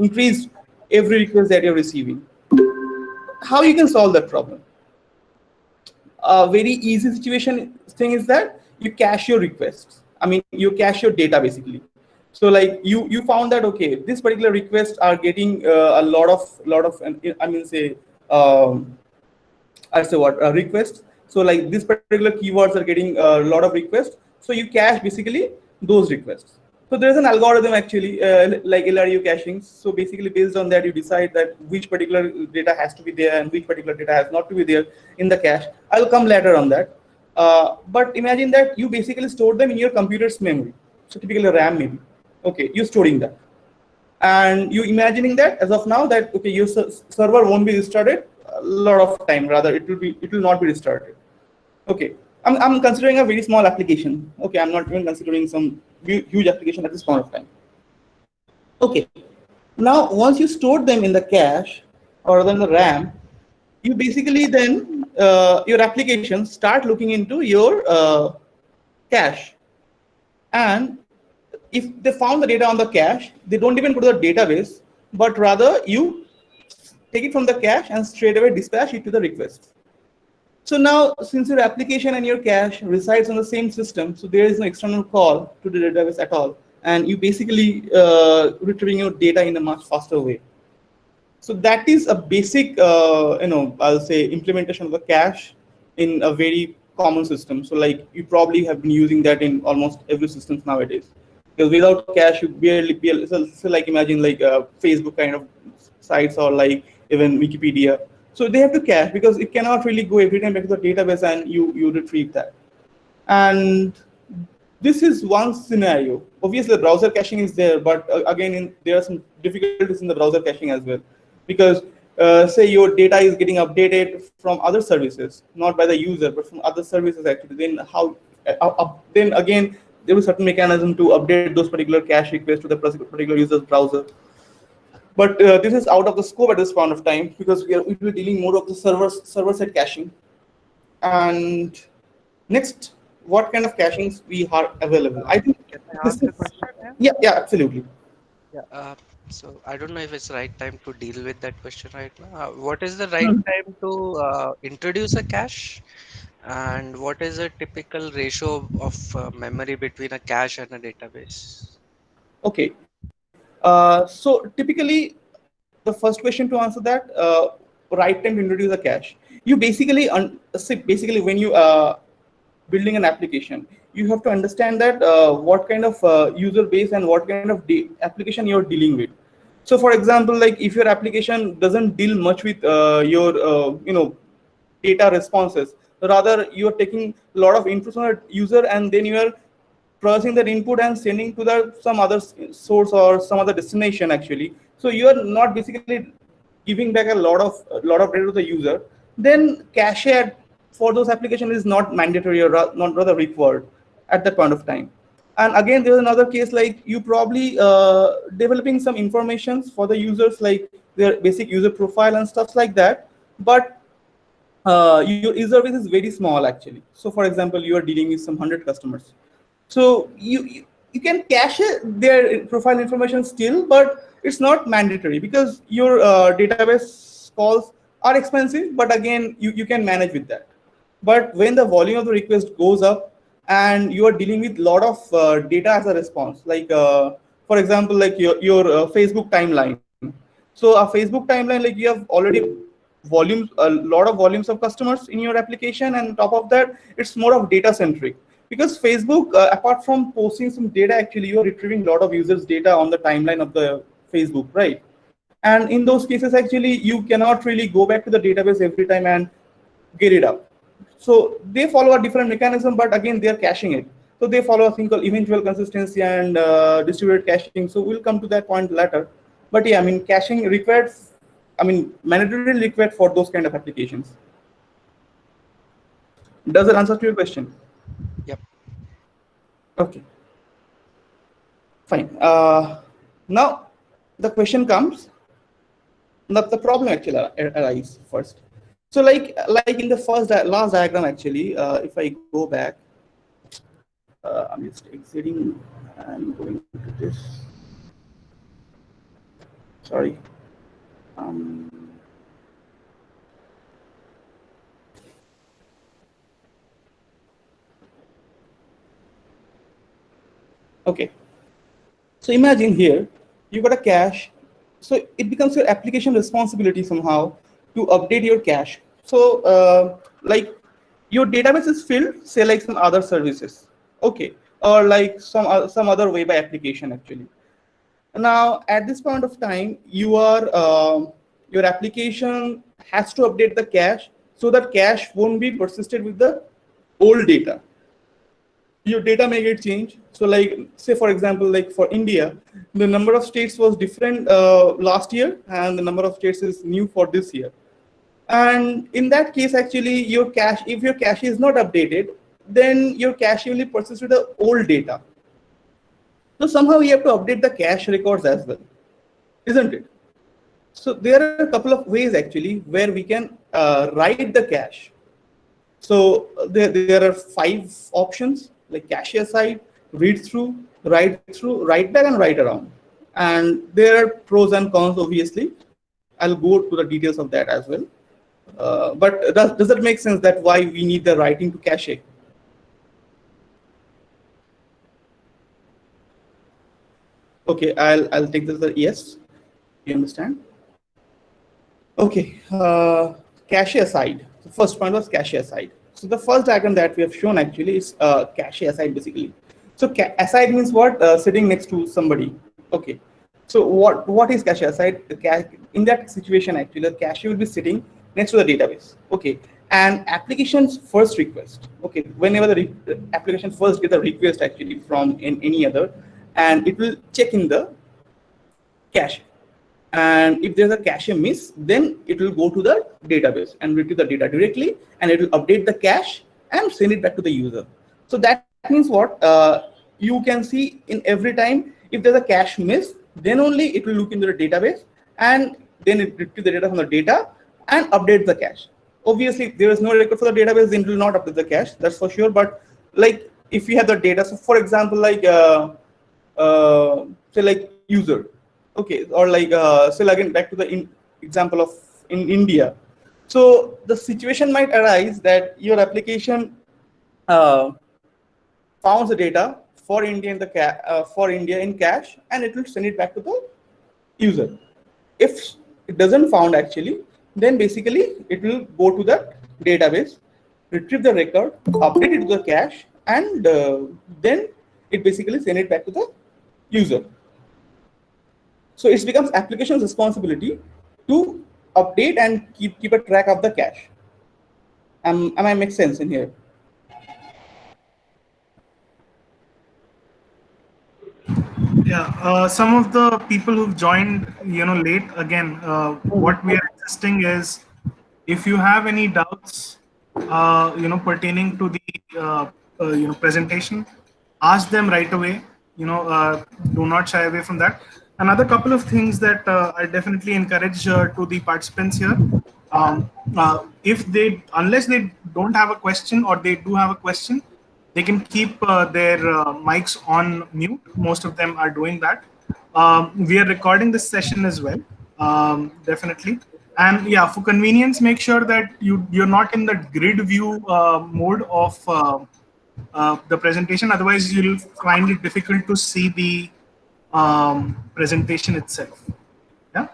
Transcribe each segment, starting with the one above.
increase every request that you're receiving. How you can solve that problem? A very easy situation thing is that you cache your requests. I mean, you cache your data basically. So like you found that okay, this particular requests are getting a lot of I mean say I say what requests. So like these particular keywords are getting a lot of requests. So you cache basically those requests. So there's an algorithm actually like LRU caching. So basically based on that you decide that which particular data has to be there and which particular data has not to be there in the cache. I'll come later on that. But imagine that you basically store them in your computer's memory. So typically RAM maybe. Okay, you're storing that. And you imagining that as of now that okay your server won't be restarted a lot of time, rather it will not be restarted. Okay, I'm considering a very small application. Okay, I'm not even considering some huge application at this point of time. Okay, now once you stored them in the cache or in the RAM, you basically then your application start looking into your cache. And if they found the data on the cache, they don't even go to the database, but rather you take it from the cache and straight away dispatch it to the request. So now, since your application and your cache resides on the same system, so there is no external call to the database at all, and you basically retrieving your data in a much faster way. So that is a basic, I'll say implementation of the cache in a very common system. So like you probably have been using that in almost every system nowadays. Because without cache, you barely be so like imagine like Facebook kind of sites or like even Wikipedia. So they have to cache because it cannot really go every time back to the database and you retrieve that. And this is one scenario. Obviously, the browser caching is there, but again, there are some difficulties in the browser caching as well, because say your data is getting updated from other services, not by the user, but from other services actually. Then how? Then again, there is certain mechanism to update those particular cache requests to the particular user's browser. But this is out of the scope at this point of time because we'll be dealing more of the server side caching. And next, what kind of cachings we are available? I think Can I this ask a is question here? yeah, absolutely. Yeah. So I don't know if it's right time to deal with that question right now. What is the right time to introduce a cache, and what is a typical ratio of memory between a cache and a database? Okay. So typically, the first question to answer that right time to introduce a cache. You basically basically when you building an application, you have to understand that what kind of user base and what kind of application you're dealing with. So for example, like if your application doesn't deal much with your data responses, rather you're taking a lot of inputs on a user and then you are processing that input and sending to the some other source or some other destination actually. So you are not basically giving back a lot of data to the user. Then cache for those applications is not mandatory or not rather required at that point of time. And again, there's another case like you probably developing some informations for the users like their basic user profile and stuff like that. But your user base is very small actually. So for example, you are dealing with some 100 customers. So you can cache their profile information still, but it's not mandatory because your database calls are expensive, but again, you can manage with that. But when the volume of the request goes up and you are dealing with a lot of data as a response, like for example, like your Facebook timeline. So a Facebook timeline, like you have already a lot of volumes of customers in your application, and on top of that, it's more of data centric because Facebook, apart from posting some data, actually you are retrieving a lot of users' data on the timeline of the Facebook, right? And in those cases, actually, you cannot really go back to the database every time and get it up. So they follow a different mechanism, but again, they're caching it. So they follow a thing called eventual consistency and distributed caching. So we'll come to that point later. But yeah, I mean, caching required, I mean, mandatory required for those kind of applications. Does that answer to your question? Yep. Okay, fine. Now the question comes, the problem actually arises first. So like in the last diagram actually, if I go back, I'm just exiting and going to this. Sorry. Um, okay. So imagine here, you got a cache. So it becomes your application responsibility somehow to update your cache. So like your database is filled, say like some other services, okay, or like some other web application actually. Now at this point of time, your application has to update the cache so that cache won't be persisted with the old data. Your data may get changed. So like say for example, like for India, the number of states was different last year and the number of states is new for this year. And in that case actually your cache, if your cache is not updated, then your cache will persist with the old data. So somehow you have to update the cache records as well, isn't it? So there are a couple of ways actually where we can write the cache. So there are 5 options like cache aside, read through, write back, and write around. And there are pros and cons, obviously. I'll go to the details of that as well. But does that make sense that why we need the writing to cache? Okay, I'll take this as a yes. You understand? Okay, cache aside. The first point was cache aside. So the first diagram that we have shown actually is cache aside basically. So aside means what? Sitting next to somebody. Okay. So what is cache aside? In that situation actually, the cache will be sitting next to the database. Okay. And application's first request. Okay. Whenever the application first get a request actually from any other, and it will check in the cache. And if there's a cache miss, then it will go to the database and retrieve the data directly, and it will update the cache and send it back to the user. So that means what? You can see in every time if there's a cache miss, then only it will look into the database and then it retrieve the data from the data and update the cache. Obviously, if there is no record for the database, then it will not update the cache. That's for sure. But like if you have the data, so for example, like say like user. Okay, or like still again back to the example of in India. So the situation might arise that your application uh, found the data for India in for India in cache, and it will send it back to the user. If it doesn't found actually, then basically it will go to the database, retrieve the record, update it to the cache, and then it basically send it back to the user. So it becomes application's responsibility to update and keep a track of the cache. Am I make sense in here? Yeah, some of the people who've joined, late again. What we are insisting is, if you have any doubts, pertaining to the, presentation, ask them right away. Do not shy away from that. Another couple of things that I definitely encourage to the participants here. If they, unless they don't have a question or they do have a question, they can keep their mics on mute. Most of them are doing that. We are recording this session as well, definitely. And yeah, for convenience, make sure that you're not in the grid view mode of the presentation. Otherwise, you'll find it difficult to see the presentation itself. Yeah.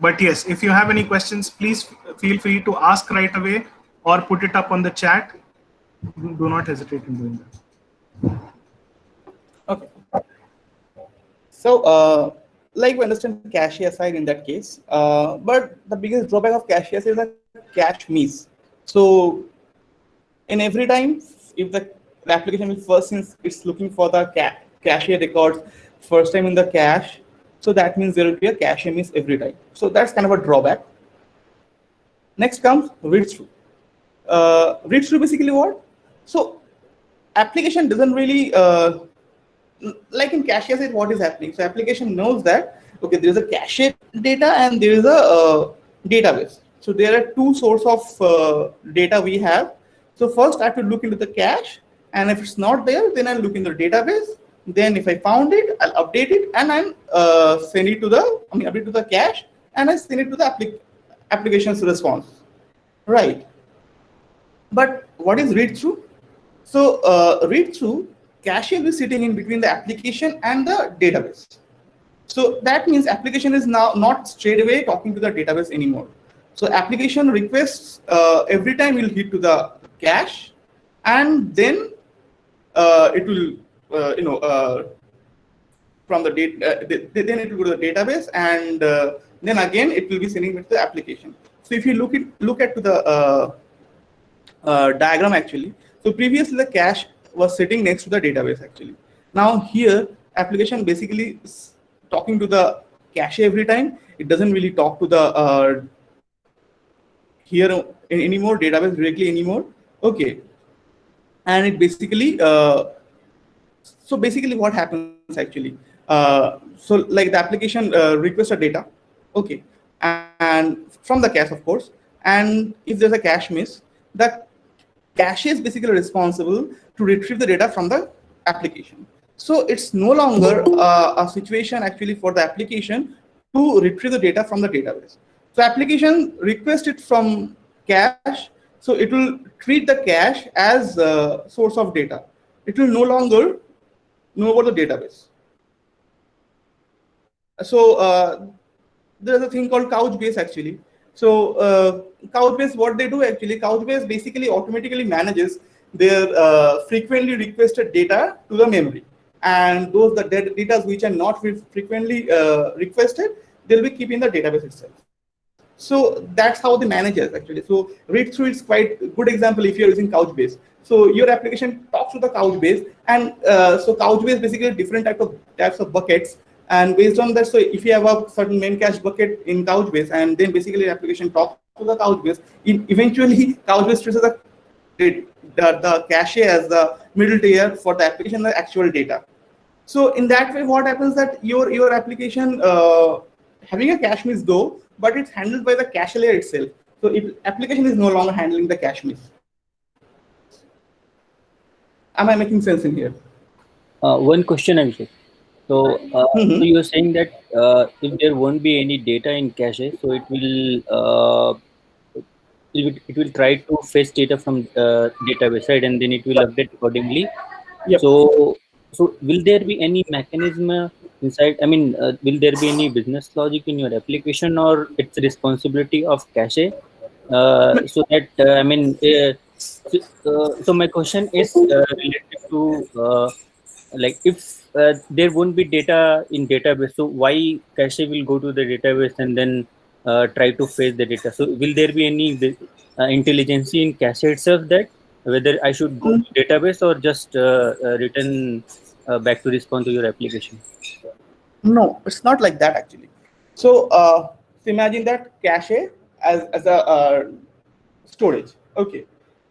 But yes, if you have any questions, please feel free to ask right away or put it up on the chat. Do not hesitate in doing that. Okay. So, like we understand cache aside in that case, but the biggest drawback of cache aside is a cache miss. So, in every time, if the application will first, since it's looking for the cache records first time in the cache, so that means there will be a cache miss every time. So that's kind of a drawback. Next comes read through. Read through basically what? So application doesn't really like in cache aside what is happening. So application knows that okay, there is a cache data and there is a database. So there are two sources of data we have. So first I have to look into the cache, and if it's not there, then I'll look in the database, Then if I found it, I'll update it, and I'm send it to the, update to the cache, and I send it to the application's response, right? But what is read through? So read through, cache will be sitting in between the application and the database. So that means application is now not straight away talking to the database anymore. So application requests every time will hit to the cache, and then it will from the data, then it will go to the database, and then again it will be sending it to the application. So if you look at to the diagram actually, so previously the cache was sitting next to the database actually. Now here application basically is talking to the cache every time. It doesn't really talk to the here anymore, database directly anymore. Okay, and it basically so basically what happens actually, so like the application requests a data, okay, and from the cache of course, and if there's a cache miss, the cache is basically responsible to retrieve the data from the application. So it's no longer a situation actually for the application to retrieve the data from the database. So application requests it from cache, so it will treat the cache as a source of data. It will no longer know about the database. So there's a thing called Couchbase actually. So Couchbase, what they do actually, Couchbase basically automatically manages their frequently requested data to the memory, and those the data which are not frequently requested, they'll be keeping the database itself. So that's how they manage it actually. So read through is quite a good example if you're using Couchbase. So your application talks to the Couchbase, and so Couchbase basically different types of buckets, and based on that, so if you have a certain main cache bucket in Couchbase, and then basically the application talks to the Couchbase, eventually Couchbase treats the cache as the middle tier for the application, the actual data. So in that way, what happens that your application having a cache miss though, but it's handled by the cache layer itself. So if application is no longer handling the cache miss. Am I making sense in here? One question, Abhishek. So, so you're saying that if there won't be any data in cache, so it will try to fetch data from database, right, and then it will update accordingly. Yep. So will there be any mechanism inside? I mean, will there be any business logic in your application, or it's a responsibility of cache? So that I mean, so my question is related to like if there won't be data in database, so why cache will go to the database and then try to fetch the data? So will there be any intelligence in cache itself, that whether I should go to database or just return back to respond to your application? No, it's not like that actually. So, so imagine that cache as a storage, okay,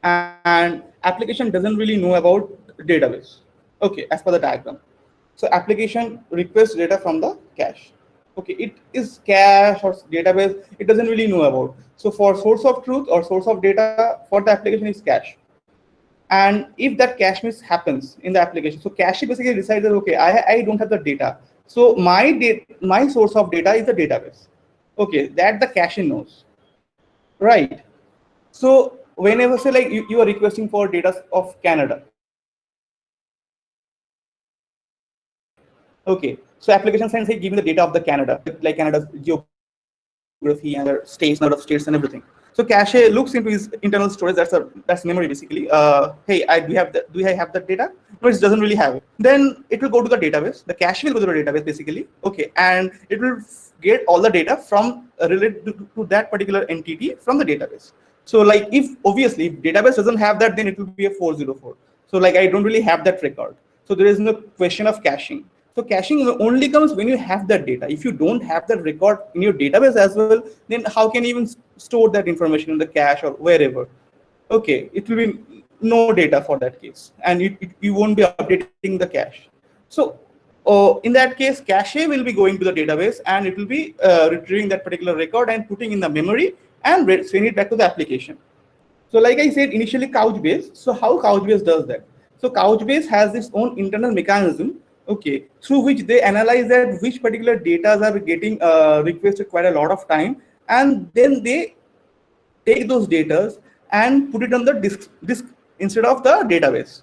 and application doesn't really know about database, okay, as per the diagram. So application requests data from the cache, okay, it is cache or database, it doesn't really know about. So for source of truth or source of data for the application is cache. And if that cache miss happens in the application, so cache basically decides that okay, I don't have the data, so my source of data is the database, okay, that the cache knows, right? So whenever say like you are requesting for data of Canada, okay, so application sends, hey, give me the data of the Canada, like Canada's geography and their states, number of states and everything. So cache looks into his internal storage, that's memory basically. Hey, do I have that data? No, it doesn't really have it. Then it will go to the database. The cache will go to the database basically, okay, and it will get all the data from related to that particular entity from the database. So like if obviously if database doesn't have that, then it will be a 404. So like I don't really have that record. So there is no question of caching. So caching only comes when you have that data. If you don't have that record in your database as well, then how can you even store that information in the cache or wherever? Okay, it will be no data for that case, and you won't be updating the cache. So in that case, cache will be going to the database, and it will be retrieving that particular record and putting in the memory and sending it back to the application. So like I said initially, Couchbase. So how Couchbase does that? So Couchbase has its own internal mechanism okay, through which they analyze that which particular data are getting requested quite a lot of time, and then they take those data and put it on the disk instead of the database.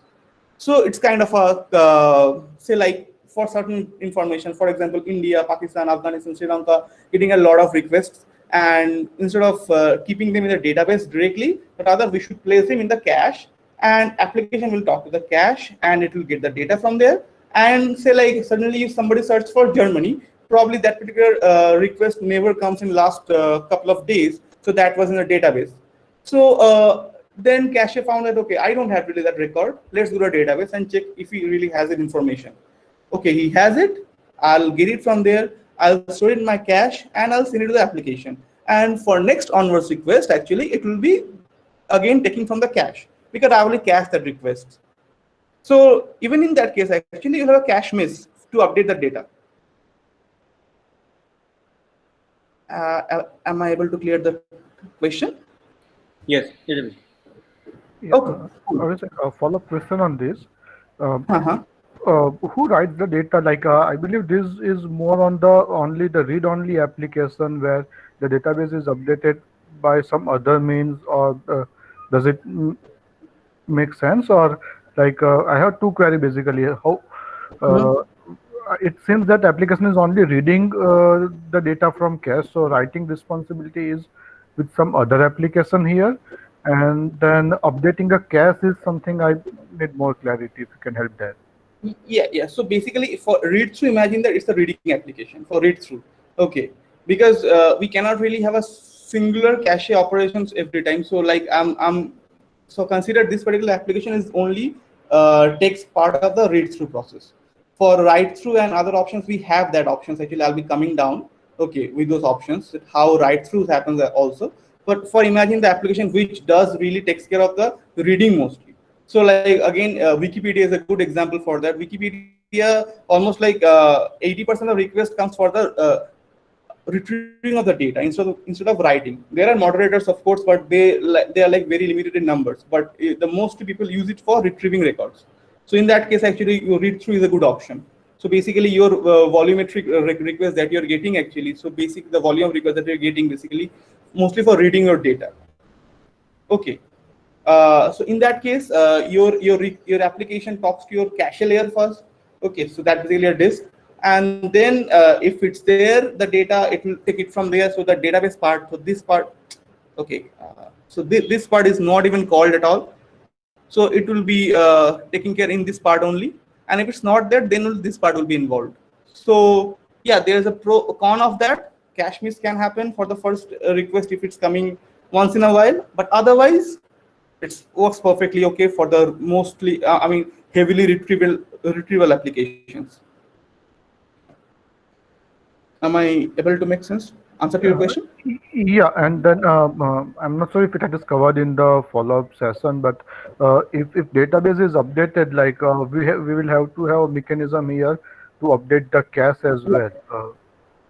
So it's kind of a say like for certain information, for example, India, Pakistan, Afghanistan, Sri Lanka, getting a lot of requests, and instead of keeping them in the database directly, but rather we should place them in the cache, and application will talk to the cache and it will get the data from there. And say like suddenly if somebody searches for Germany, probably that particular request never comes in last couple of days, so that was in the database. So then cache found that, okay, I don't have really that record. Let's go to a database and check if he really has that information. Okay, he has it. I'll get it from there. I'll store it in my cache and I'll send it to the application. And for next onwards request, actually, it will be again taking from the cache because I only cache that request. So even in that case, actually, you'll have a cache miss to update the data. Am I able to clear the question? Yes, it will. Yeah, Okay. a follow-up question on this. Uh-huh. Who writes the data? Like, I believe this is more on the read-only application where the database is updated by some other means, or does it make sense? Or like, I have two queries basically. How it seems that application is only reading the data from cache, so writing responsibility is with some other application here, and then updating a cache is something I need more clarity. If you can help there. Yeah. So basically, for read through, imagine that it's a reading application for read through. Okay, because we cannot really have a singular cache operations every time. So like so consider this particular application is only takes part of the read through process. For write through and other options, we have that options. Actually, I'll be coming down. Okay, with those options, how write throughs happens also. But for imagine the application which does really takes care of the reading mostly. So like again, Wikipedia is a good example for that. Wikipedia almost like 80% of request comes for the retrieving of the data instead of writing. There are moderators, of course, but they are like very limited in numbers. But the most people use it for retrieving records. So in that case, actually, your read through is a good option. So basically, your volumetric request that you're getting actually. So basically, the volume of request that you're getting basically mostly for reading your data. Okay. So in that case, your application talks to your cache layer first. Okay, so that's basically a disk, and then if it's there, the data it will take it from there. So the database part, so this part, okay, so this part is not even called at all. So it will be taking care in this part only, and if it's not there, then this part will be involved. So yeah, there is a con of that. Cache miss can happen for the first request if it's coming once in a while, but otherwise it works perfectly okay for the mostly heavily retrieval applications. Am I able to make sense? Answer to your question? Yeah, and then I'm not sure if it is covered in the follow-up session, but if database is updated, like we will have to have a mechanism here to update the cache as well.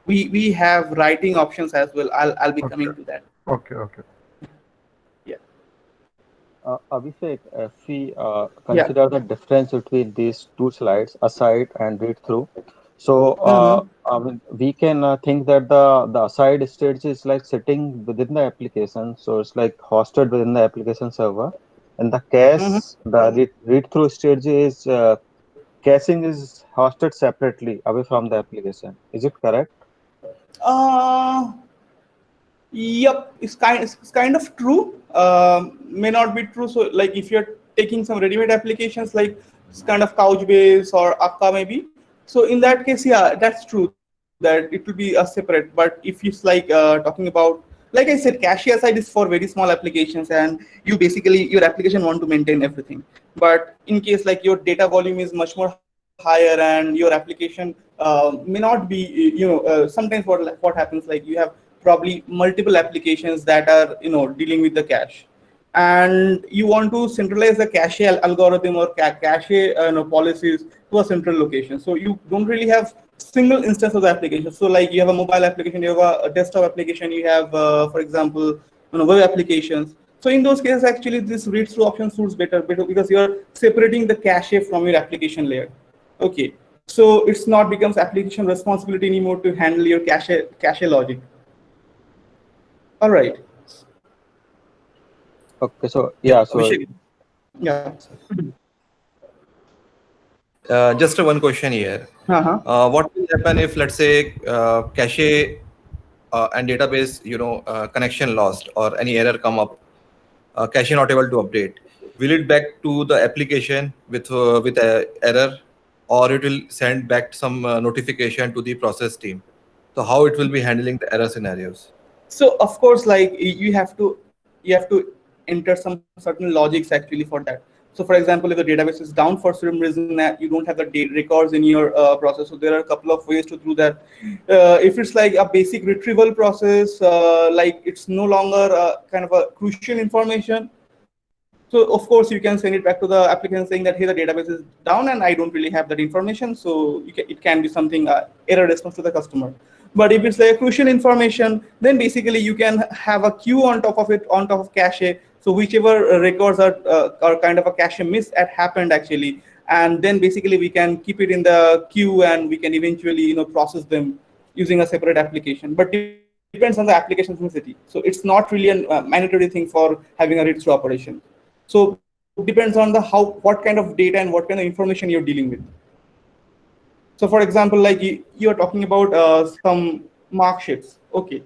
We have writing options as well. I'll be coming to that. Okay. Yeah. Abhishek, if we consider the difference between these two slides, aside and read through, so we can think that the aside stage is like sitting within the application, so it's like hosted within the application server, and the cache, the read through stage is caching is hosted separately away from the application. Is it correct? Yep, it's kind of true. May not be true. So like if you're taking some ready-made applications like it's kind of Couchbase or Akka maybe. So in that case, yeah, that's true that it will be a separate. But if it's like talking about, like I said, cache aside is for very small applications, and you basically your application want to maintain everything. But in case like your data volume is much more higher and your application may not be, sometimes what happens like you have probably multiple applications that are dealing with the cache, and you want to centralize the cache algorithm or cache policies to a central location. So you don't really have single instance of the application. So like you have a mobile application, you have a desktop application, you have for example web applications. So in those cases actually this read through option suits better because you are separating the cache from your application layer. Okay, So it's not becomes application responsibility anymore to handle your cache logic. All right. Okay, so Yeah, yeah, so Abhishek. Yeah. Just a one question here. Uh-huh. What will happen if, let's say, cache and database, connection lost or any error come up, cache not able to update? Will it back to the application with a error, or it will send back some notification to the process team? So how it will be handling the error scenarios? So of course, like you have to enter some certain logics actually for that. So for example, if the database is down for some reason that you don't have the records in your process, so there are a couple of ways to do that. If it's like a basic retrieval process, like it's no longer kind of a crucial information, so of course you can send it back to the applicant saying that, hey, the database is down and I don't really have that information. So it can be something error response to the customer. But if it's like crucial information, then basically you can have a queue on top of it, on top of cache. So whichever records are kind of a cache miss that happened actually, and then basically we can keep it in the queue and we can eventually process them using a separate application. But depends on the application simplicity. So it's not really a mandatory thing for having a read-through operation. So depends on the what kind of data and what kind of information you're dealing with. So for example, like you are talking about some mark sheets. Okay.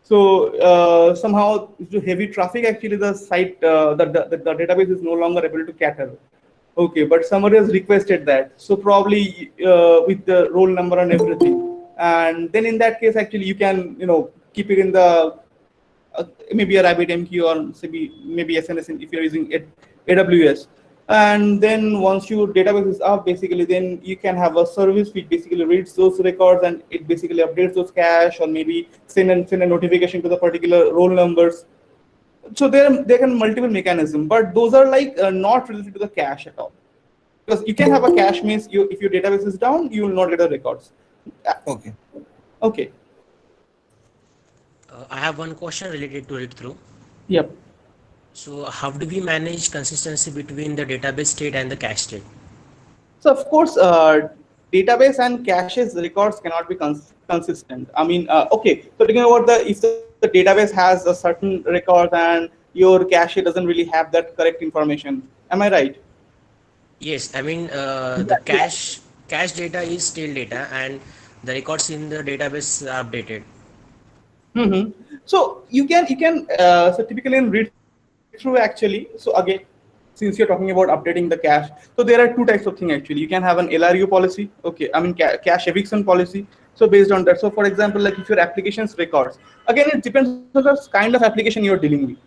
So somehow due to heavy traffic, actually the site, the database is no longer able to cater. Okay, but somebody has requested that. So probably with the roll number and everything. And then in that case, actually you can, keep it in the maybe a RabbitMQ or maybe SNS if you're using AWS. And then once your database is up, basically, then you can have a service which basically reads those records and it basically updates those cache, or maybe send a notification to the particular roll numbers. So there can multiple mechanisms, but those are like not related to the cache at all. Because you can have a cache miss. If your database is down, you will not get the records. Okay. Okay. I have one question related to read through. Yep. So how do we manage consistency between the database state and the cache state? So of course, database and caches records cannot be consistent. I mean, okay. So talking about if the database has a certain record and your cache doesn't really have that correct information, am I right? Yes, I mean Yeah, the yeah. cache data is stale data and the records in the database are updated. So you can so typically in read through actually. So again, since you're talking about updating the cache, so there are two types of thing actually. You can have an LRU policy. Okay, I mean cache eviction policy. So based on that, so for example, like if your application's records, again it depends on the kind of application you're dealing with.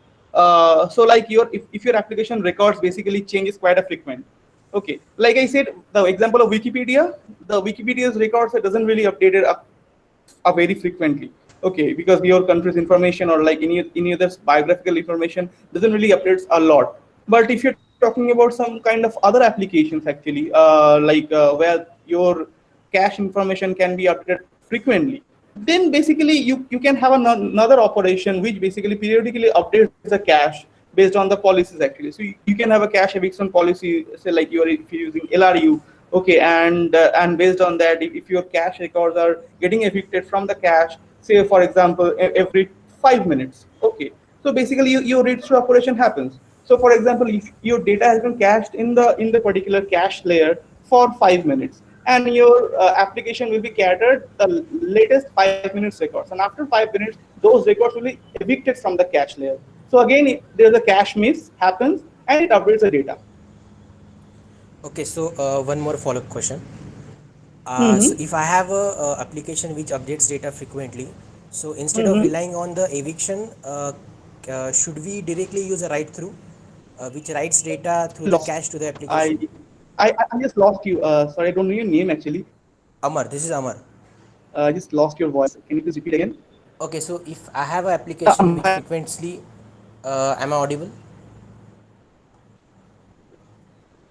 So like if your application records basically changes quite a frequent. Okay, like I said, the example of Wikipedia, the Wikipedia's records, it doesn't really update it up very frequently. Okay, because your country's information or like any other biographical information doesn't really updates a lot. But if you're talking about some kind of other applications actually, where your cache information can be updated frequently, then basically you can have another operation which basically periodically updates the cache based on the policies actually. So you can have a cache eviction policy, say like if you're using LRU. Okay, and based on that, if your cache records are getting evicted from the cache, say for example every 5 minutes. Okay, so basically your read through operation happens. So for example, if your data has been cached in the particular cache layer for 5 minutes, and your application will be gathered the latest 5 minutes records, and after 5 minutes those records will be evicted from the cache layer. So again, there's a cache miss happens and it updates the data. Okay, so one more follow-up question. So Mm-hmm. if I have a application which updates data frequently, so instead of Mm-hmm. relying on the eviction, should we directly use a write through, which writes data through the Lost. cache to the I application? I just lost you. Sorry, I don't know your name actually. Amar, this is Amar. I just lost your voice. Can you please repeat again? Okay, so if I have an Yeah, application which frequently, am I audible?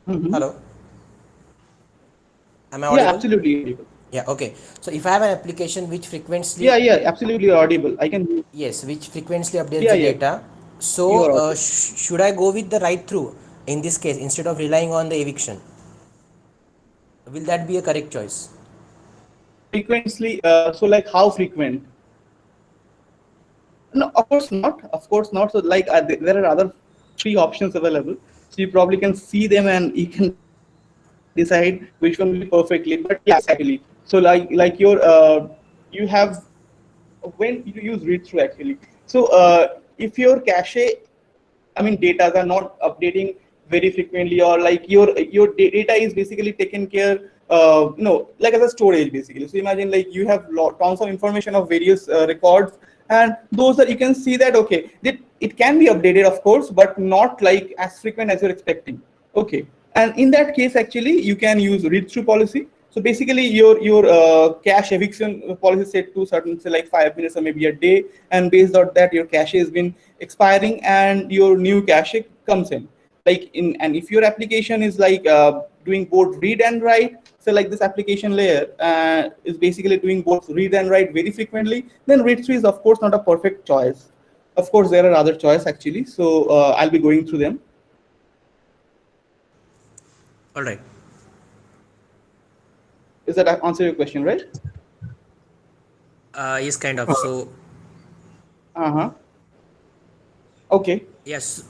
mm-hmm. Hello, am I Yeah, audible? absolutely audible. Yeah, okay. So if I have an application which frequently, Yeah, absolutely audible. I can. yes, which frequently updates Yeah, the yeah, data, you so are audible. should I go with the write through in this case instead of relying on the eviction? Will that be a correct choice? Frequently, so like how frequent? No, of course not. Of course not. So like there are other three options available. So you probably can see them and you can decide which one will be perfectly. But yes, actually. So like your you have when you use read through actually. So if your cache, I mean, data are not updating very frequently, or like your data is basically taken care, like as a storage basically. So imagine like you have tons of information of various records, and those that you can see that okay, it can be updated of course, but not like as frequent as you're expecting. Okay, and in that case, actually, you can use read through policy. So basically, your cache eviction policy set to certain, say like 5 minutes or maybe a day, and based on that, your cache has been expiring and your new cache comes in. Like and if your application is like doing both read and write, so like this application layer is basically doing both read and write very frequently, then read through is of course not a perfect choice. Of course, there are other choices actually. So I'll be going through them. All right. Does that answer your question, right? Yes, kind of. So Uh-huh. Okay. yes.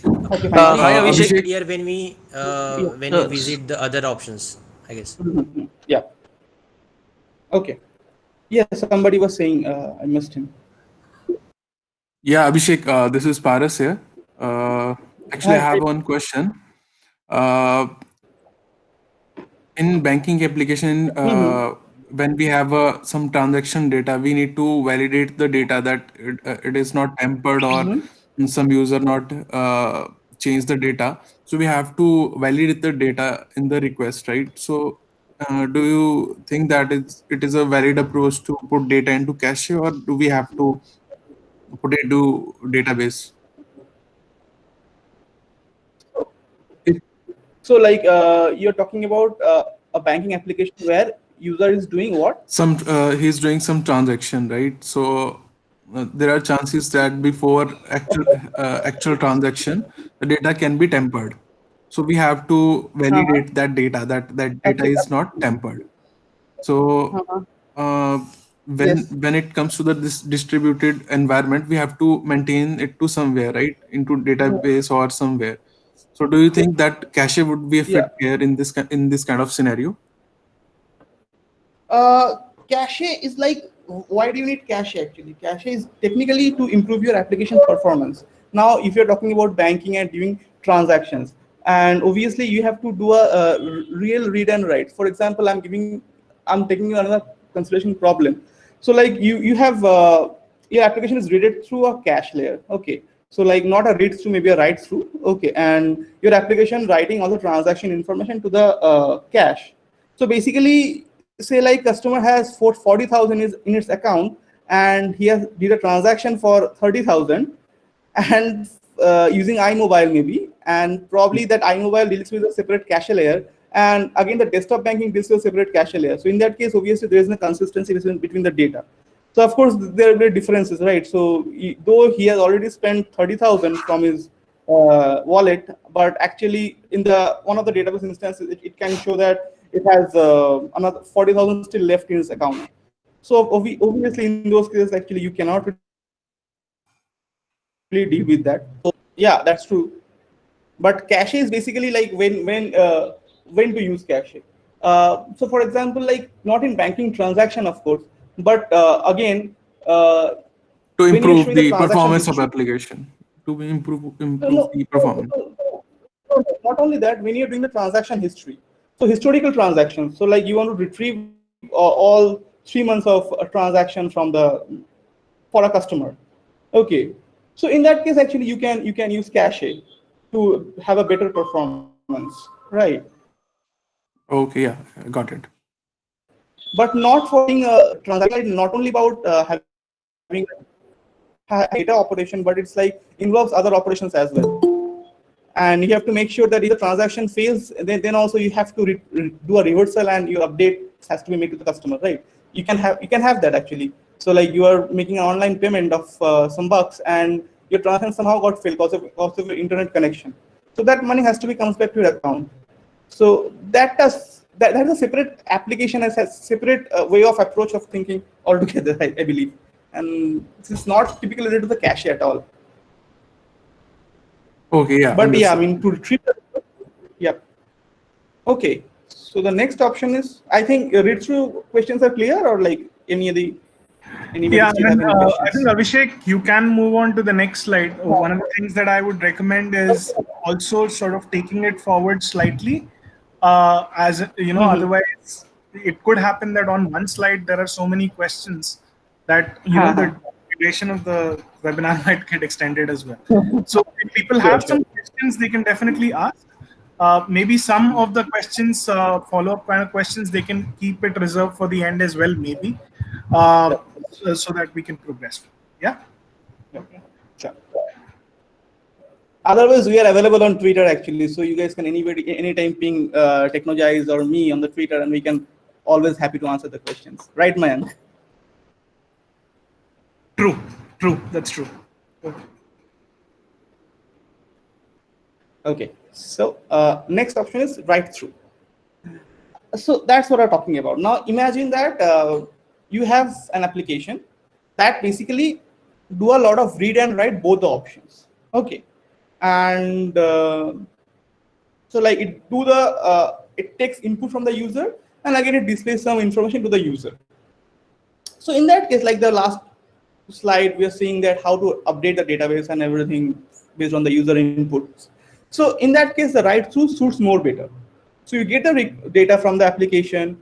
Okay, fine. Probably Hi, it will be Abhishek. Abhishek, clear Yeah. when we visit the other options, I guess. Yeah. Okay. Yeah, somebody was saying I missed him. yeah, Abhishek, this is Paras here. Uh, Actually, I Hi. have one question. Uh, in banking application, Mm-hmm. when we have some transaction data, we need to validate the data that it is not tampered, or Mm-hmm. some user not change the data. So we have to validate the data in the request, right? So do you think that it is a valid approach to put data into cache, or do we have to put it to database? It, So like you're talking about a banking application where user is doing what? some he's doing some transaction, right? So there are chances that before actual transaction the data can be tampered, so we have to Uh-huh. validate that data, that data Actually, is not tampered. So uh-huh. uh, Yes. when it comes to this distributed environment, we have to maintain it to somewhere, right, into database or somewhere. So do you think that cache would be a Yeah. fit here in this kind of scenario? Cache is like, why do you need cache actually? Cache is technically to improve your application performance. Now, if you're talking about banking and doing transactions, and obviously you have to do a real read and write. For example, I'm taking another consideration problem. So like you have your application is read through a cache layer. Okay. So like not a read through, maybe a write through. Okay. And your application writing all the transaction information to the cache. So basically, say like customer has 40,000 is in its account, and he has did a transaction for 30,000, and using iMobile maybe, and probably that iMobile deals with a separate cache layer, and again the desktop banking deals with a separate cache layer. So in that case, obviously there is no consistency between the data. So of course there will be differences, right? So though he has already spent 30,000 from his wallet, but actually in the one of the database instances, it can show that it has another 40,000 still left in his account. So obviously in those cases, actually you cannot really deal with that. So yeah, that's true. But cache is basically like when to use cache. So for example, like not in banking transaction, of course, but again, when you're showing the To transaction improve history. the performance of application, to improve the performance. Not only that, when you're doing the transaction history, so historical transactions, so like you want to retrieve all 3 months of a transaction from the for a customer. Okay, so in that case, actually you can use cache to have a better performance, right? Okay, yeah, I got it. But not for doing a transaction. Not only about having data operation, but it's like involves other operations as well. And you have to make sure that if the transaction fails, then also you have to do a reversal, and your update has to be made to the customer, right? You can have that actually. So like you are making an online payment of some bucks, and your transaction somehow got failed because of your internet connection. So that money has to be comes back to your account. So that does that is a separate application, as a separate way of approach of thinking altogether, I believe. And this is not typically related to the cache at all. Okay, yeah, But yeah, I understood. mean, to retrieve, yeah. Okay, so the next option is, I think read through questions are clear, or like anybody Yeah, still have any I think questions? Abhishek, you can move on to the next slide. One of the things that I would recommend is also sort of taking it forward slightly, as you know. Mm-hmm. Otherwise, it could happen that on one slide there are so many questions that the duration of the webinar might get extended as well. So if people Sure, have sure. some questions, they can definitely ask. Maybe some of the questions, follow-up kind of questions, they can keep it reserved for the end as well, maybe, uh, Yep. so that we can progress. Yeah. Yep. Sure. Otherwise, we are available on Twitter actually, so you guys can anytime ping Technogise or me on the Twitter, and we can always happy to answer the questions. Right, Mayank? True. True. That's true. Okay. Okay. So next option is write through. So that's what I'm talking about. Now imagine that you have an application that basically do a lot of read and write, both the options. Okay. And so like it takes input from the user, and again it displays some information to the user. So in that case, like the last slide, we are seeing that how to update the database and everything based on the user inputs. So in that case, the write through suits more better. So you get the data from the application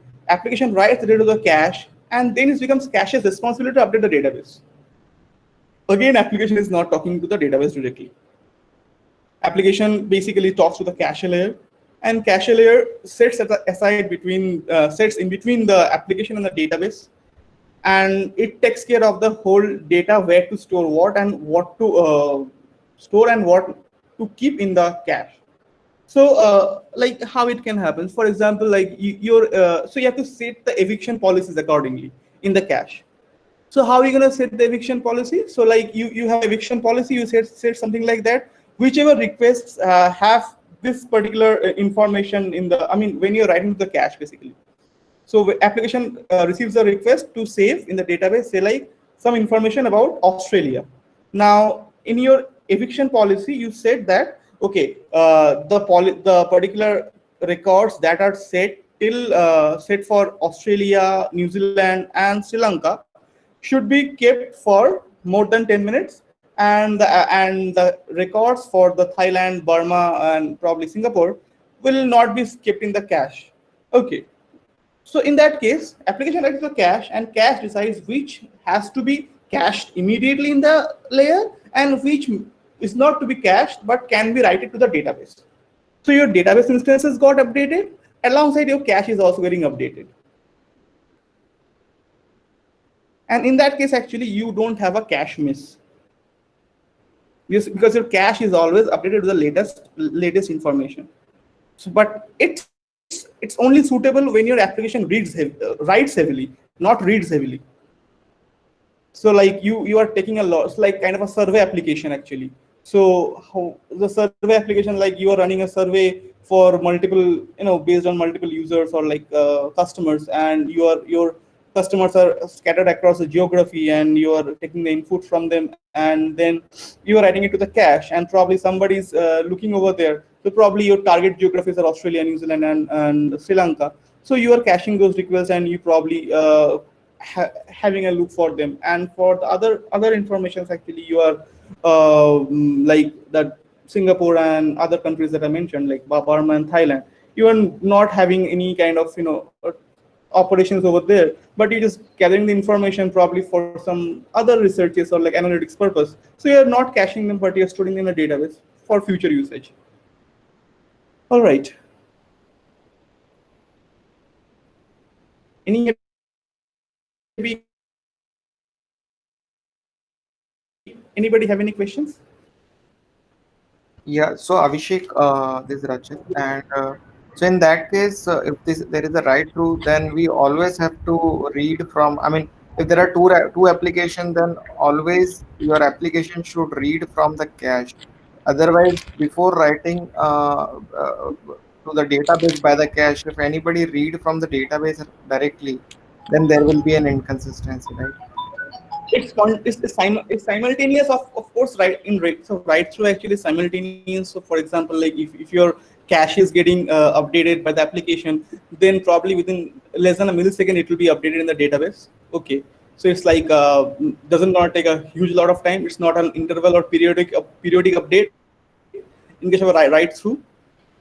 writes the data to the cache, and then it becomes cache's responsibility to update the database. Again, application is not talking to the database directly. Application basically talks to the cache layer, and cache layer sits aside between sits in between the application and the database, and it takes care of the whole data, where to store what and what to store and what to keep in the cache. So like how it can happen, for example, like so you have to set the eviction policies accordingly in the cache. So how are you going to set the eviction policy? So like you have eviction policy, you set something like that. Whichever requests have this particular information in the, I mean, when you're writing to the cache, basically. So the application receives a request to save in the database, say like some information about Australia. Now, in your eviction policy, you said that, okay, the particular records that are set for Australia, New Zealand, and Sri Lanka should be kept for more than 10 minutes, and the records for the Thailand, Burma, and probably Singapore will not be kept in the cache. Okay. So in that case, application writes the cache, and cache decides which has to be cached immediately in the layer and which is not to be cached but can be written to the database. So your database instances got updated alongside your cache is also getting updated. And in that case, actually, you don't have a cache miss. Yes, because your cache is always updated to the latest information. So, but it's only suitable when your application writes heavily, not reads heavily. So like you are taking a lot, it's like kind of a survey application actually. So how the survey application, like you are running a survey for multiple, based on multiple users or like customers, and your customers are scattered across the geography, and you are taking the input from them, and then you are writing it to the cache, and probably somebody's looking over there. So probably your target geographies are Australia, New Zealand, and Sri Lanka. So you are caching those requests, and you probably having a look for them. And for the other informations, actually, you are like that Singapore and other countries that I mentioned, like Burma and Thailand. You are not having any kind of operations over there, but you're just gathering the information probably for some other researches or like analytics purpose. So you're not caching them, but you're storing them in a database for future usage. All right. Anybody have any questions? Yeah, so Abhishek, this is Rajat, and so in that case, if there is a write through, then we always have to read from. I mean, if there are two applications, then always your application should read from the cache. Otherwise, before writing to to the database by the cache, if anybody read from the database directly, then there will be an inconsistency, right? It's simultaneous of course, right? So right through actually simultaneous. So for example, like if your cache is getting updated by the application, then probably within less than a millisecond it will be updated in the database. Okay, so it's like doesn't not take a huge lot of time. It's not an interval or periodic update in case of a write through.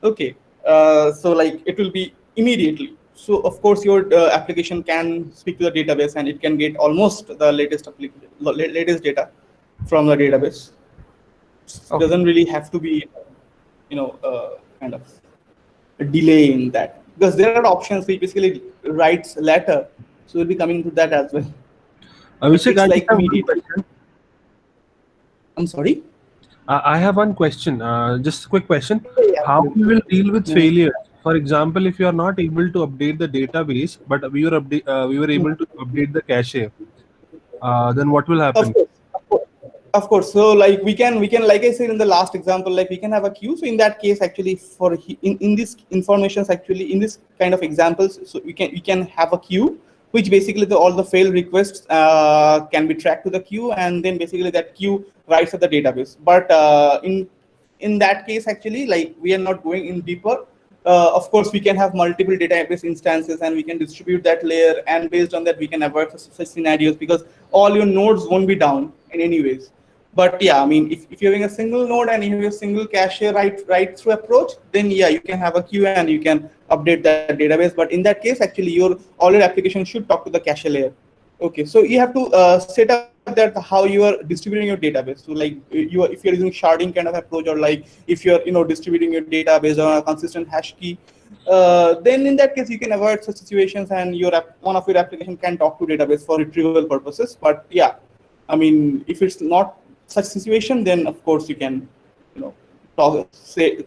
Okay, so like it will be immediately. So of course your application can speak to the database and it can get almost the latest data from the database. It Okay. doesn't really have to be, kind of a delay in that, because there are options which basically writes later. So we'll be coming to that as well. But Abhishek, it's I just like have one immediate. question. I'm sorry. I have one question. Just a quick question. Yeah. How we will deal with Yeah. failures? For example, if you are not able to update the database, but we were able to update the cache, then what will Of happen? course, of course, of course. So like we can like I said in the last example, like we can have a queue. So in that case, actually, in this informations, actually in this kind of examples, so we can have a queue, which basically all the failed requests can be tracked to the queue, and then basically that queue writes at the database. But in that case, actually, like we are not going in deeper. Of course, we can have multiple database instances and we can distribute that layer, and based on that, we can avoid such scenarios, because all your nodes won't be down in any ways. But yeah, I mean, if you're having a single node and you have a single cache right through approach, then yeah, you can have a queue and you can update that database. But in that case, actually, all your application should talk to the cache layer. Okay, so you have to set up that how you are distributing your database. So like if you're using sharding kind of approach, or like if you're distributing your data based on a consistent hash key, then in that case you can avoid such situations, and one of your application can talk to database for retrieval purposes. But yeah, I mean, if it's not such situation, then of course you can say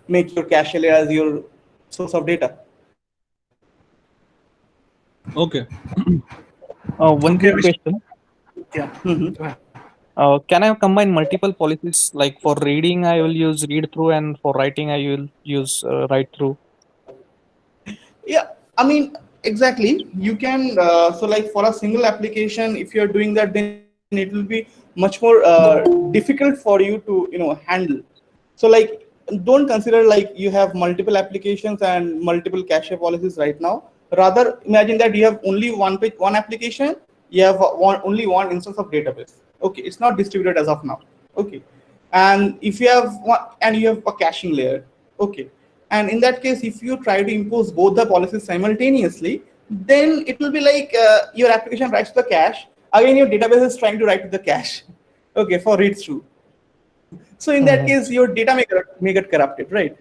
make your cache layer as your source of data. Okay. One Okay, quick Abhishek. question. Yeah. Mhm. Go ahead. Can I combine multiple policies? Like for reading, I will use read through, and for writing, I will use write through. Yeah, I mean, exactly. You can, so like for a single application, if you're doing that, then it will be much more difficult for you to, handle. So like, don't consider like you have multiple applications and multiple cache policies right now. Rather, imagine that you have only one application, you have only one instance of database. Okay, it's not distributed as of now. Okay, and if you have one, and you have a caching layer. Okay, and in that case, if you try to impose both the policies simultaneously, then it will be like your application writes to the cache. Again, your database is trying to write to the cache. Okay, for read through. So in that Mhm. case, your data may get corrupted, right?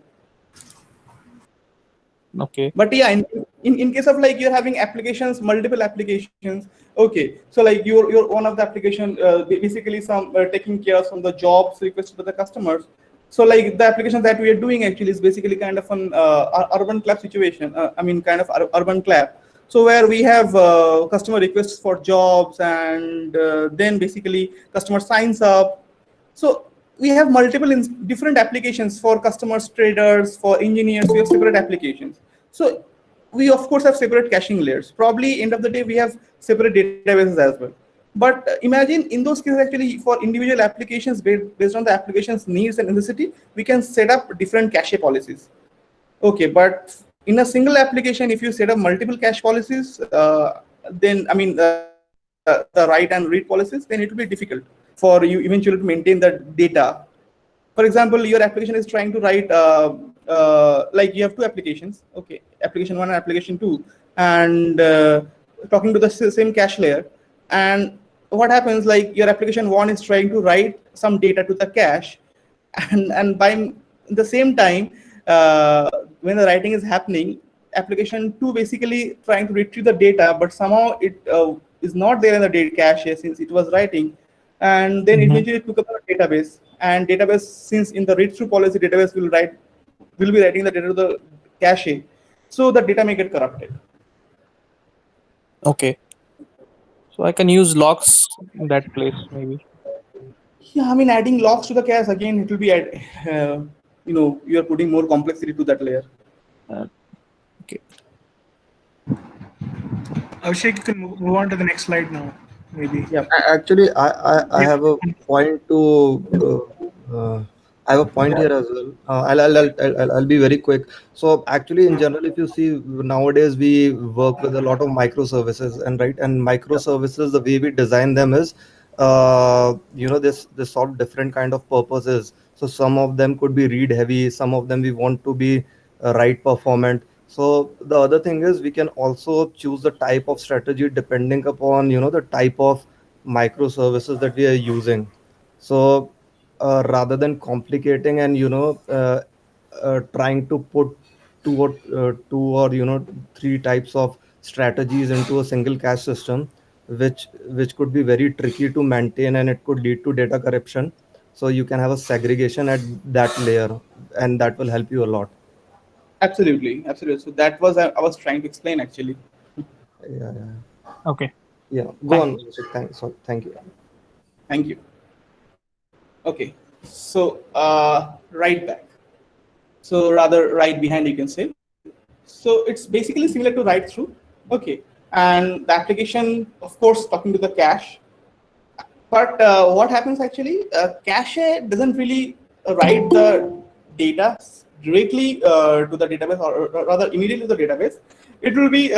Okay. But yeah, in case of like you're having applications, multiple applications. Okay, so like you're one of the application, basically some taking care of some of the jobs requested by the customers. So like the applications that we are doing actually is basically kind of an urban clap situation. I mean, kind of urban clap. So where we have customer requests for jobs, and then basically customer signs up. So we have multiple different applications for customers, traders, for engineers. We have separate applications. So we of course have separate caching layers. Probably end of the day we have separate databases as well. But imagine in those cases, actually for individual applications, based on the application's needs and necessity, we can set up different cache policies. Okay, but in a single application, if you set up multiple cache policies, then I mean the write and read policies, then it will be difficult for you eventually to maintain the data. For example, your application is trying to write like you have two applications. Okay, application one and application two, and talking to the same cache layer. And what happens, like your application one is trying to write some data to the cache, and by the same time, when the writing is happening, application 2 basically trying to retrieve the data, but somehow it is not there in the data cache since it was writing. And then Mhm. eventually took up a database, and database, since in the read through policy, database will be writing the data to the cache, so the data may get corrupted. Okay. So I can use logs in that place maybe. Yeah, I mean, adding logs to the cache, again, it will be you are putting more complexity to that layer. Okay. Abhishek, you can move on to the next slide now, maybe. Yeah. Actually, I Yeah. have a point to. I have a point here as well. I'll be very quick. So actually, in general, if you see nowadays, we work with a lot of microservices, and right, and microservices, the way we design them is, this solve different kind of purposes. So some of them could be read heavy, some of them we want to be write performant. So the other thing is we can also choose the type of strategy depending upon the type of microservices that we are using. So rather than complicating and trying to put two or three types of strategies into a single cache system, which could be very tricky to maintain and it could lead to data corruption. So you can have a segregation at that layer, and that will help you a lot. Absolutely, absolutely. So that was I was trying to explain actually. Yeah, yeah. Okay. Yeah, go Thank, on. Abhishek. Thank you. thank you. Okay, so right back. So rather right behind, you can say. So it's basically similar to write through. Okay, and the application, of course, talking to the cache. But what happens actually? Cache doesn't really write the data directly to the database, or rather immediately to the database. It will be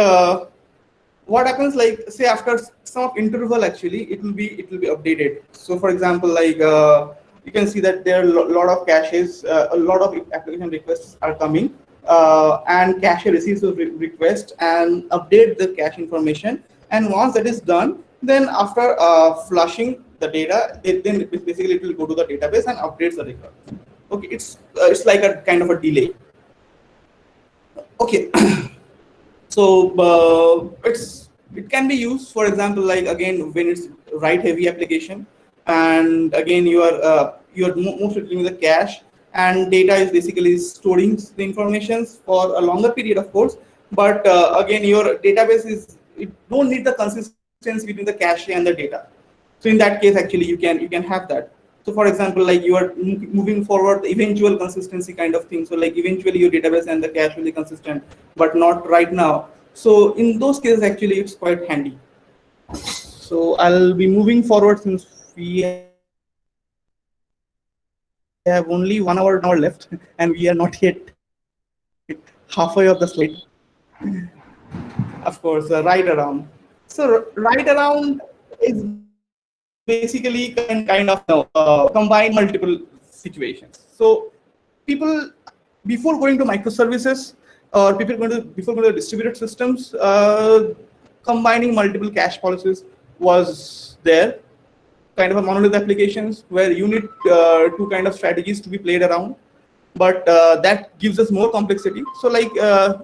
what happens, like say after some interval actually it will be updated. So for example, like you can see that there are a lot of caches, a lot of application requests are coming, and cache receives those request and update the cache information. And once that is done, then after flushing the data, then basically it will go to the database and updates the record. Okay, it's like a kind of a delay. Okay. So it can be used, for example, like again when it's write heavy application, and again you are mostly dealing with the cache, and data is basically storing the informations for a longer period, of course. But again, your database is, it don't need the consistency between the cache and the data. So in that case, actually, you can have that. So for example, like you are moving forward the eventual consistency kind of thing. So like eventually your database and the cache will be consistent, but not right now. So in those cases, actually, it's quite handy. So I'll be moving forward since we have only 1 hour now left, and we are not yet halfway of the slide. Of course, right around. So right around is basically kind of combine multiple situations. So people, before going to microservices, or before going to distributed systems, combining multiple cache policies was there, kind of a monolith applications where you need two kind of strategies to be played around. But that gives us more complexity. So like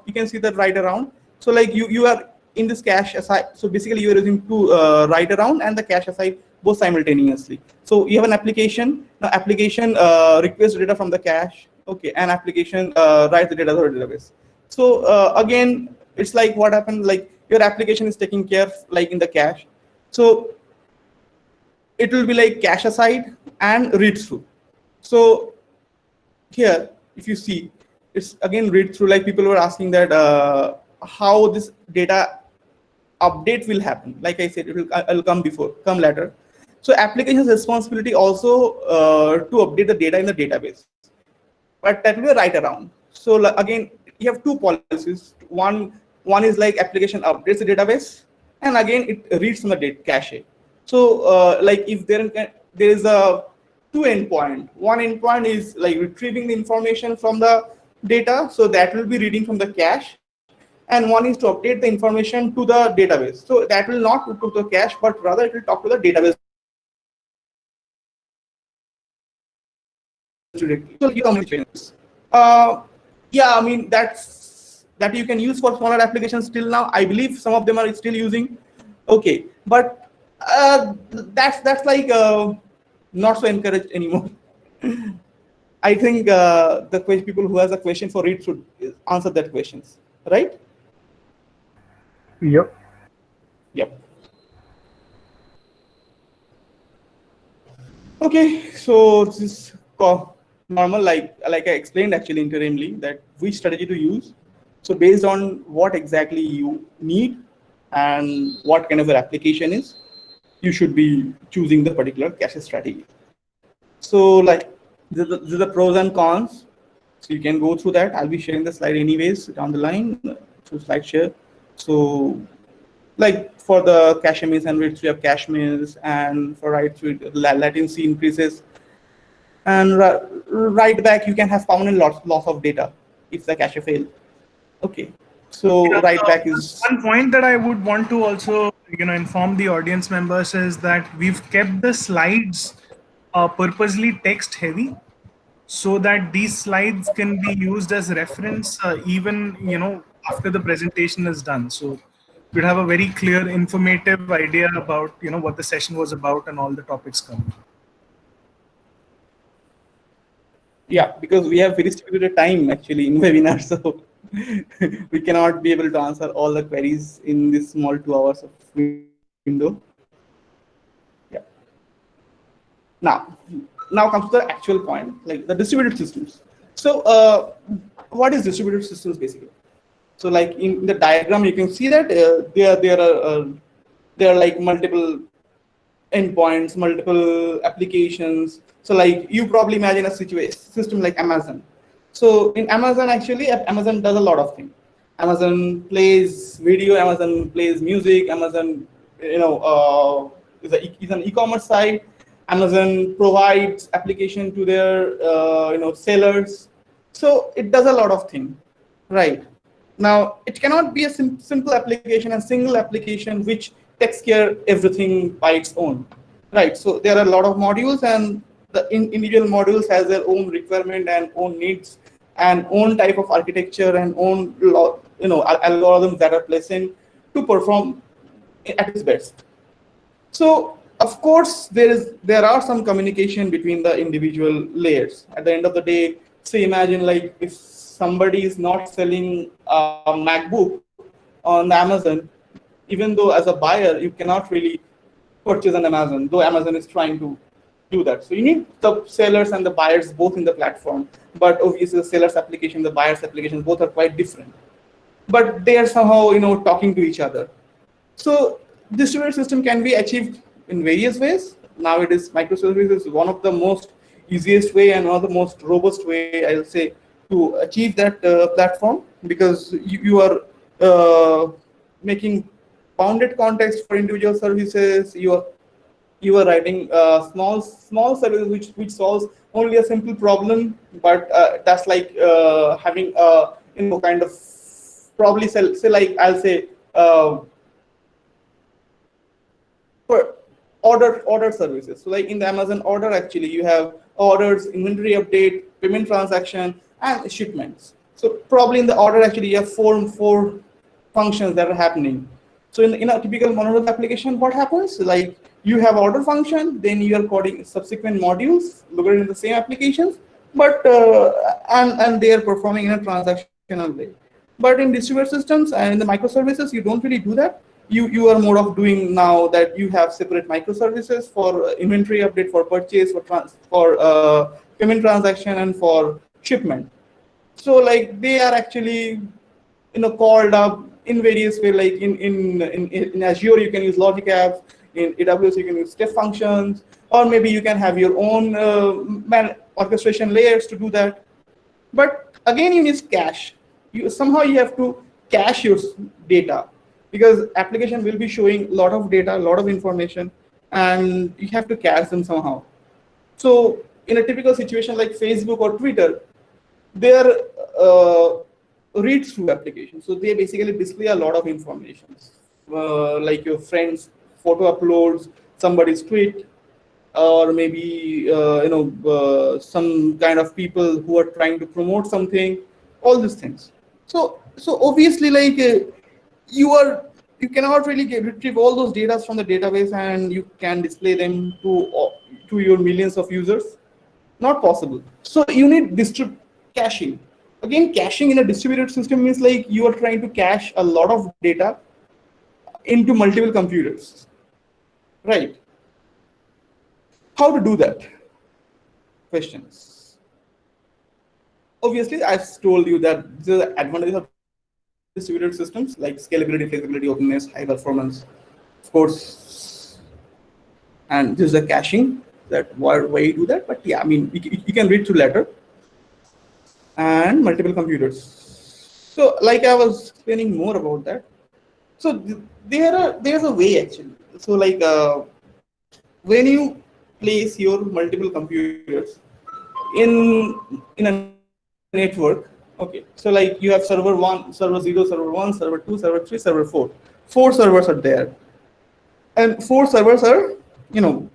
you can see that right around. So like you are in this cache aside. So basically you are using two right around and the cache aside both simultaneously. So you have an application. Now application requests data from the cache. Okay, and application writes the data to the database. So again, it's like what happened. Like your application is taking care like in the cache. So it will be like cache aside and read through. So here, if you see, it's again read through. Like people were asking that how this data update will happen. Like I said, I'll come later. So application's responsibility also to update the data in the database, but that will be right around. So like, again, you have two policies. One is like application updates the database, and again it reads from the cache. So like if there is a two endpoint. One endpoint is like retrieving the information from the data, so that will be reading from the cache, and one is to update the information to the database. So that will not talk to the cache, but rather it will talk to the database directly. So like you communication yeah, I mean that you can use for smaller applications till now. I believe some of them are still using. Okay, but that's like not so encouraged anymore. I think the people who has a question for it should answer that questions, right? Yep. Yep. Okay, so this is normal, like I explained actually interimly, that which strategy to use. So based on what exactly you need and what kind of an application is, you should be choosing the particular cache strategy. So like these are the pros and cons. So you can go through that. I'll be sharing the slide anyways down the line through SlideShare. So like for the cache miss and read through, you have cache miss, and for write through, latency increases, and write back you can have permanent loss of data if the cache fail. Okay, so write back is One point that I would want to also, inform the audience members is that we've kept the slides purposely text heavy, so that these slides can be used as reference even after the presentation is done. So you'd have a very clear, informative idea about what the session was about and all the topics covered. yeah, because we have very limited time actually in webinar, so we cannot be able to answer all the queries in this small 2 hours of window. Yeah. Now comes to the actual point, like the distributed systems. So what is distributed systems basically? So like in the diagram, you can see that there are like multiple endpoints, multiple applications. So like you probably imagine a system like Amazon. So in Amazon, actually, Amazon does a lot of things. Amazon plays video, Amazon plays music, Amazon, is an e-commerce site. Amazon provides application to their sellers. So it does a lot of things, right? Now it cannot be a simple application, a single application which takes care everything by its own, right? So there are a lot of modules, and the individual modules has their own requirement and own needs and own type of architecture and own algorithms that are placed to perform at its best. So of course there are some communication between the individual layers. At the end of the day, say imagine like if somebody is not selling a MacBook on Amazon, even though as a buyer you cannot really purchase on Amazon, though Amazon is trying to do that. So you need the sellers and the buyers both in the platform, but obviously the sellers application, the buyers applications, both are quite different, but they are somehow talking to each other. So distributed system can be achieved in various ways. Nowadays, microservices is one of the most easiest way and one of the most robust way, I'll say, to achieve that platform, because you are making bounded context for individual services. You are writing small services which solves only a simple problem, but that's like having a kind of probably say like I'll say for order services. So like in the Amazon order, actually you have orders, inventory update, payment transaction, and shipments. So probably in the order, actually you have four functions that are happening. So in a typical monolith application, what happens? Like you have order function, then you are coding subsequent modules located in the same applications, but and they are performing in a transactional way. But in distributed systems and in the microservices, you don't really do that. You are more of doing now that you have separate microservices for inventory update, for purchase, for payment transaction, and for shipment. So like they are actually called up in various way. Like in Azure you can use logic apps, in AWS you can use step functions, or maybe you can have your own orchestration layers to do that. But again, you need cache. You have to cache your data, because application will be showing a lot of data, a lot of information, and you have to cache them somehow. So in a typical situation like Facebook or Twitter, they are read-through applications. So they basically display a lot of information, like your friends' photo uploads, somebody's tweet, or maybe some kind of people who are trying to promote something, all these things. So obviously, like you cannot really retrieve all those data from the database and you can display them to your millions of users. Not possible. So you need caching. Again, caching in a distributed system means like you are trying to cache a lot of data into multiple computers, right? How to do that? Questions? obviously I've told you that this is the advantage of distributed systems like scalability, flexibility, openness, high performance, of course, and this is the caching that why you do that. But yeah, I mean you can read through letter and multiple computers. So like I was explaining more about that. So there's a way actually. So like when you place your multiple computers in a network, okay. So like you have server 1, server 0, server 1, server 2, server 3, server 4. Four servers are there, and four servers are, you know,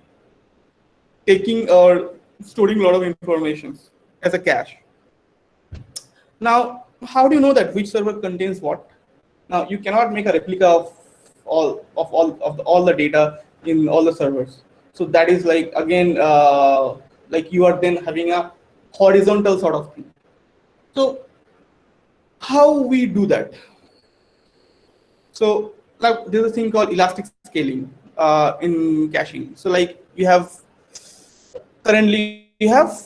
taking or storing a lot of information as a cache. Now, how do you know that which server contains what? Now, you cannot make a replica of all the data in all the servers. So that is like again, like you are then having a horizontal sort of thing. So how we do that? So like there's a thing called elastic scaling in caching. So like you have currently you have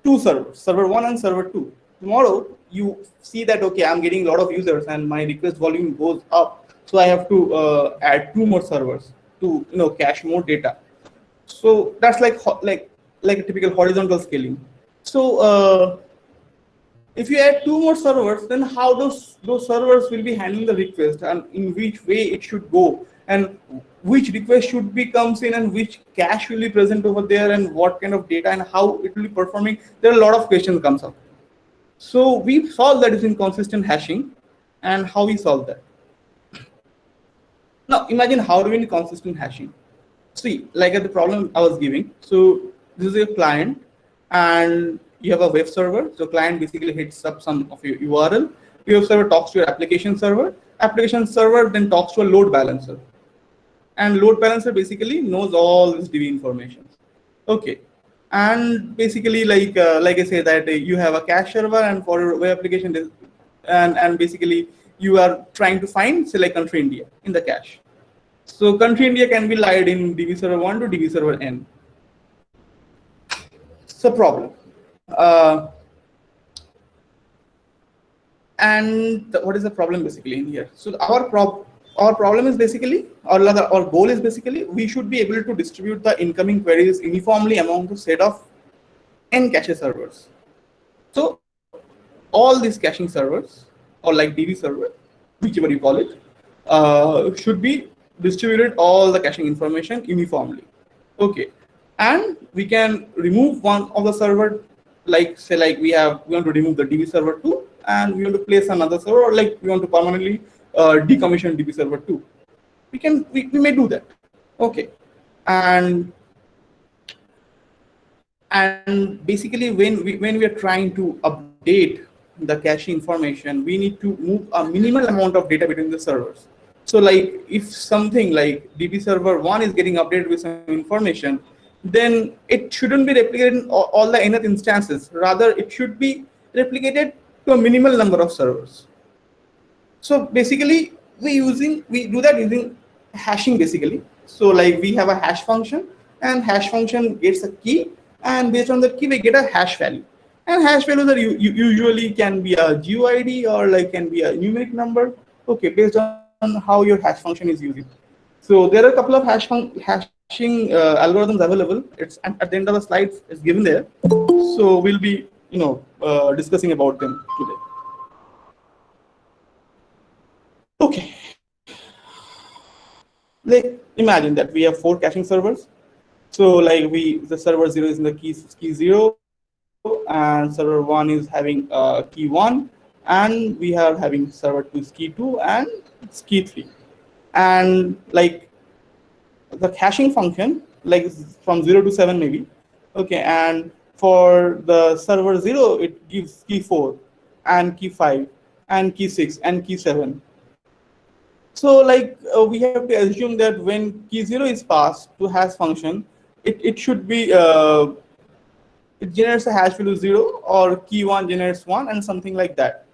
two servers, server 1 and server 2. Tomorrow you see that okay, I'm getting a lot of users and my request volume goes up, so I have to add two more servers to cache more data. So that's like a typical horizontal scaling. So if you add two more servers, then how those servers will be handling the request and in which way it should go, and which request should be comes in and which cache will be present over there, and what kind of data and how it will be performing. There are a lot of questions comes up. So we solve that using consistent hashing. And how we solve that? Now imagine how do we need consistent hashing. See, like at the problem I was giving. So this is a client, and you have a web server. So client basically hits up some of your URL. Your server talks to your application server. Application server then talks to a load balancer, and load balancer basically knows all this DB information. Okay, and basically like I say that you have a cache server, and for your web application, and basically you are trying to find select country India in the cache. So country India can be lied in DB server 1 to DB server n. It's a problem. Uh, and what is the problem basically in here? So our problem is basically, or rather our goal is basically, we should be able to distribute the incoming queries uniformly among the set of n cache servers. So all these caching servers, or like DB server, whichever you call it, should be distributed all the caching information uniformly. Okay, and we can remove one of the server, like say like we want to remove the DB server 2 and we want to place another server, or like we want to permanently decommission DB server 2. We may do that. Okay, and basically when we are trying to update the cache information, we need to move a minimal amount of data between the servers. So like if something like DB server 1 is getting updated with some information, then it shouldn't be replicated in all the nth instances. Rather, it should be replicated to a minimal number of servers. So basically we do that using hashing basically. So like we have a hash function, and hash function gets a key, and based on the key we get a hash value. And hash values are usually can be a GUID or like can be a numeric number. Okay, based on how your hash function is using. So there are a couple of hashing algorithms available. It's at the end of the slides is given there. So we'll be discussing about them today. Okay. Like imagine that we have 4 caching servers. So like the server 0 is in the key 0, and server 1 is having key 1, and we are having server 2 is key 2, and it's key 3. And like the caching function, like from 0 to 7 maybe. Okay, and for the server 0 it gives key 4 and key 5 and key 6 and key 7. So like we have to assume that when key 0 is passed to hash function, it should be it generates a hash value 0, or key 1 generates 1, and something like that.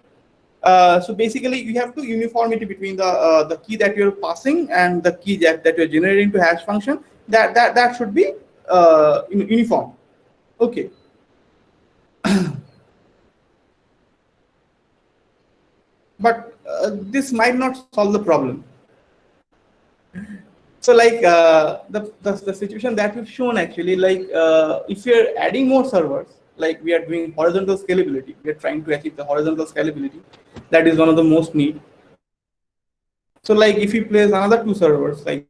So basically you have to uniformity between the key that you're passing and the key that you're generating to hash function. That should be uniform. Okay. but this might not solve the problem. So like the situation that we've shown actually, like if you're adding more servers, like we are doing horizontal scalability, we are trying to achieve the horizontal scalability. That is one of the most need. So like if you place another two servers, like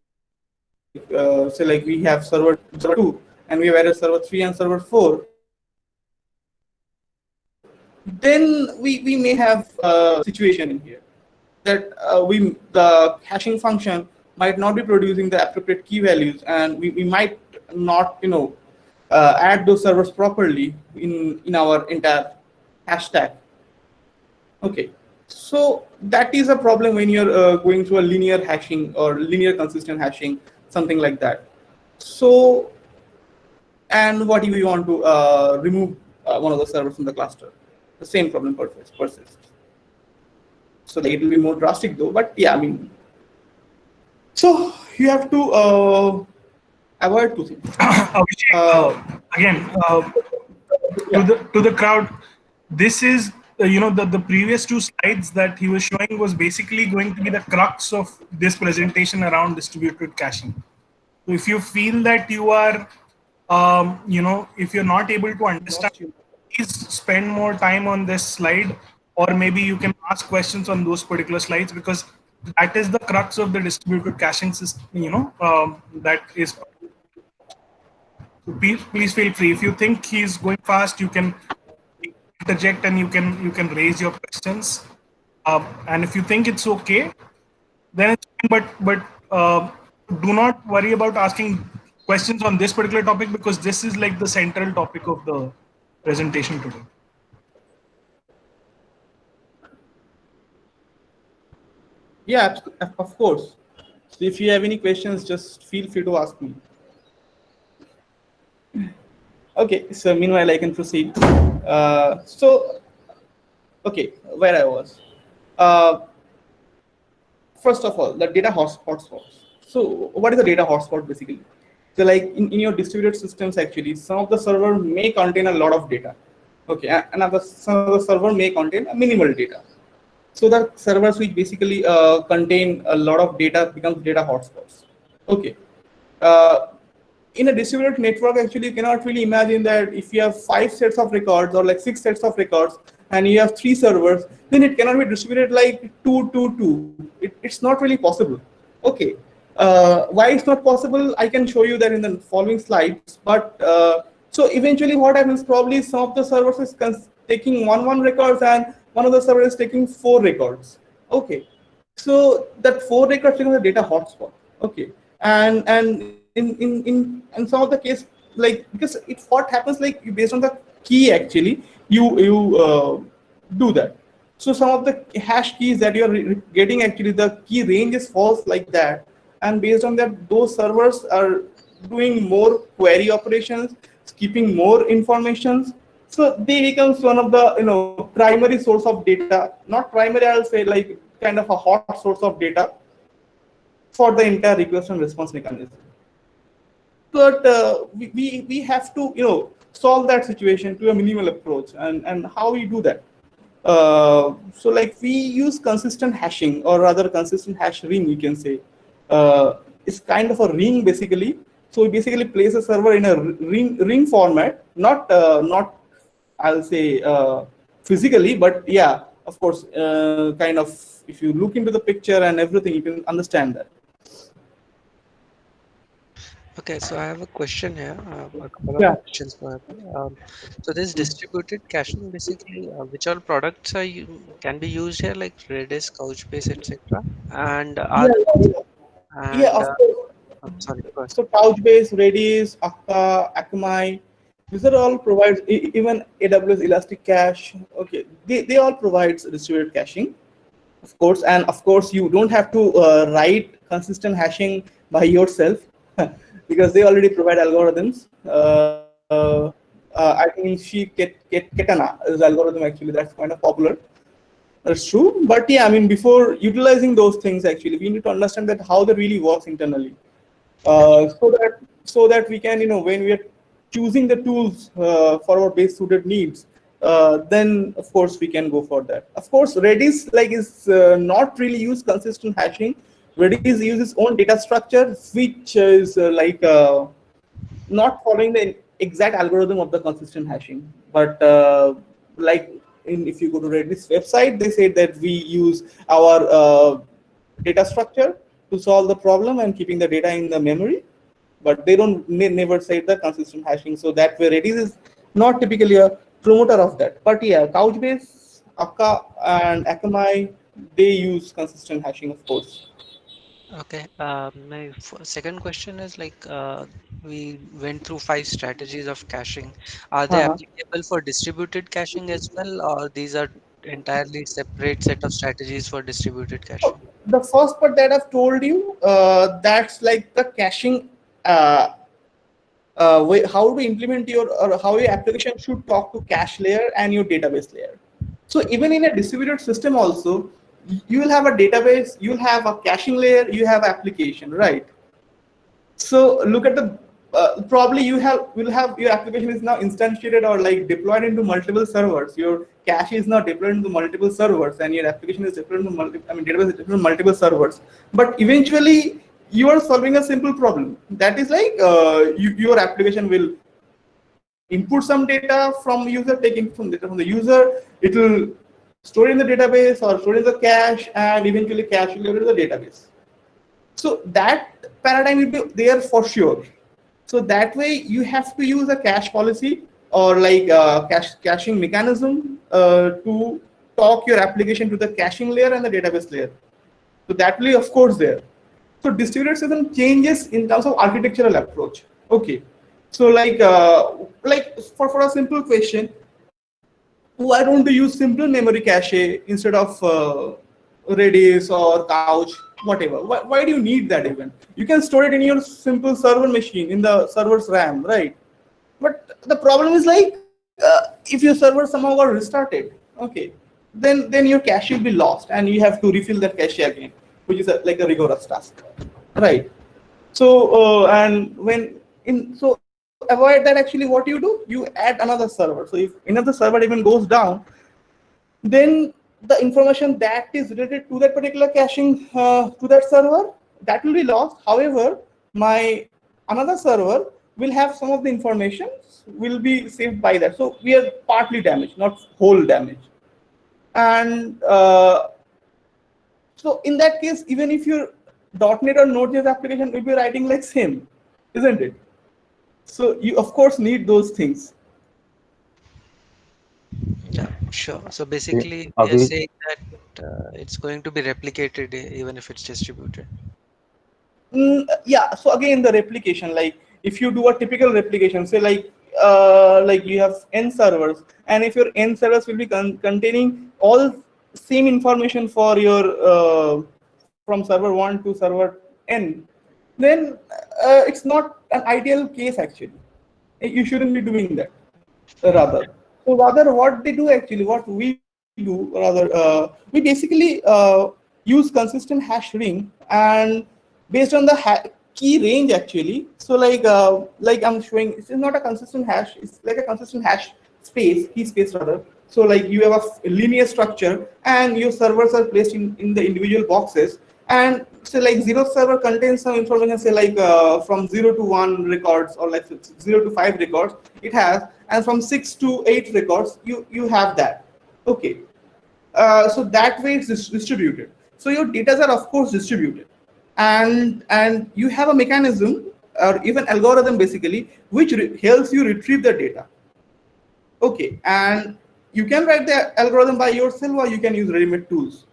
say like we have server 2 and we have added server 3 and server 4, then we may have situation in here that the caching function might not be producing the appropriate key values, and we might not add those servers properly in our entire hashtag. Okay, so that is a problem when you're going through a linear hashing or linear consistent hashing, something like that. So, and what if we want to remove one of the servers from the cluster? The same problem persists. So like it will be more drastic though, but yeah, I mean, so you have to avoid two things. Abhishek, again, to the crowd, this is the previous two slides that he was showing was basically going to be the crux of this presentation around distributed caching. So if you feel that you are if you're not able to understand, please spend more time on this slide, or maybe you can ask questions on those particular slides, because that is the crux of the distributed caching system, that is. So please feel free. If you think he's going fast, you can interject and you can raise your questions. And if you think it's okay, then it's fine. But do not worry about asking questions on this particular topic, because this is like the central topic of the presentation today. Yeah, of course. So if you have any questions, just feel free to ask me. Okay, so meanwhile I can proceed. So, okay, where I was. Uh, First of all, the data hotspots. So what is a data hotspot basically? So like in your distributed systems, actually, some of the server may contain a lot of data. Okay, and some of the server may contain a minimal data. So the servers which basically contain a lot of data becomes data hotspots. Okay. Uh, in a distributed network, actually, you cannot really imagine that if you have 5 sets of records or like 6 sets of records and you have 3 servers, then it cannot be distributed like 2, 2, 2. It's not really possible. Okay. Why it's not possible, I can show you that in the following slides. But so eventually what happens, probably some of the servers is taking one records and one of the servers is taking 4 records. Okay. So that 4 records becomes a data hotspot. Okay. And in some of the case, like, because it what happens, like based on the key, actually you do that. So some of the hash keys that you're getting, actually the key range is false like that, and based on that, those servers are doing more query operations, keeping more informations. So they becomes one of the primary source of data, not primary, I'll say, like kind of a hot source of data for the entire request and response mechanism. But we have to solve that situation to a minimal approach, and how we do that. So like we use consistent hashing, or rather consistent hash ring, you can say. It's kind of a ring basically. So we basically place a server in a ring format, not I'll say physically, but yeah, of course, kind of, if you look into the picture and everything, you can understand that. Okay, so I have a question here, a couple of Yeah. questions for you. So this distributed caching, basically, which all products are can be used here, like Redis, Couchbase, etc. And Yeah, are yeah, yeah. Yeah, and of course. sorry, go ahead. So Couchbase, Redis, Akka, Akamai, these are all provides, even AWS Elastic Cache. Okay, they all provides distributed caching, of course. And of course, you don't have to write consistent hashing by yourself because they already provide algorithms. I think Ketana is algorithm, actually, that's kind of popular. That's true. But yeah, I mean, before utilizing those things, actually, we need to understand that how they really works internally. So that we can, when we are choosing the tools for our base suited needs, then of course we can go for that. Of course, Redis is not really use consistent hashing. Redis uses own data structure, which is not following the exact algorithm of the consistent hashing. But if you go to Redis website, they say that we use our data structure to solve the problem and keeping the data in the memory. But they don't never say the consistent hashing. So that way Redis is not typically a promoter of that. But yeah, Couchbase, Akka, and Akamai, they use consistent hashing, of course. Okay. My second question is we went through 5 strategies of caching. Are they Uh-huh. applicable for distributed caching as well, or these are entirely separate set of strategies for distributed caching? The first part that I've told you, that's like the caching, how to implement your or how your application should talk to cache layer and your database layer. So even in a distributed system also, you will have a database, you will have a caching layer, you have application, right? So look at the probably you have will have your application is now instantiated or like deployed into multiple servers. Your cache is now deployed into multiple servers, and your application is deployed into database is deployed into multiple servers. But eventually, you are solving a simple problem. That is your application will input some data from user, taking some data from the user. It will store in the database or store in the cache, and eventually cache will go to the database. So that paradigm will be there for sure. So that way you have to use a cache policy or caching mechanism to talk your application to the caching layer and the database layer. So that will be of course there. So distributed system changes in terms of architectural approach. Okay. So for a simple question, why don't you use simple memory cache instead of Redis or Couch, whatever? Why do you need that even? You can store it in your simple server machine in the server's RAM, right? But the problem is if your server somehow got restarted, okay, then your cache will be lost and you have to refill that cache again, which is like a rigorous task, right? So and when in so avoid that, actually what you do, you add another server. So if another server even goes down, then the information that is related to that particular caching to that server, that will be lost. However, my another server will have some of the information will be saved by that. So we are partly damaged, not whole damage. And so in that case, even if your .NET or Node.js application will be writing like same, isn't it? So you of course need those things. Yeah, sure. So Yeah, basically, we are Avi, saying that it's going to be replicated even if it's distributed. Yeah, so again the replication, like if you do a typical replication, say like you have n servers, and if your n servers will be containing all same information for your from server 1 to server n, then it's not an ideal case actually. You shouldn't be doing that. Rather, so rather what they do actually, what we do rather, we basically use consistent hash ring, and based on the key range actually. So like I'm showing, it's not a consistent hash, it's like a consistent hash space, key space rather. So like you have a linear structure and your servers are placed in the individual boxes, and so like zero server contains some information, say from 0 to 1 records, or like 0 to 5 records it has, and from 6 to 8 records you have that. Okay. So that way it's distributed. So your data are of course distributed, and you have a mechanism or even algorithm basically which helps you retrieve the data. Okay, and you can write the algorithm by yourself or you can use ready-made tools.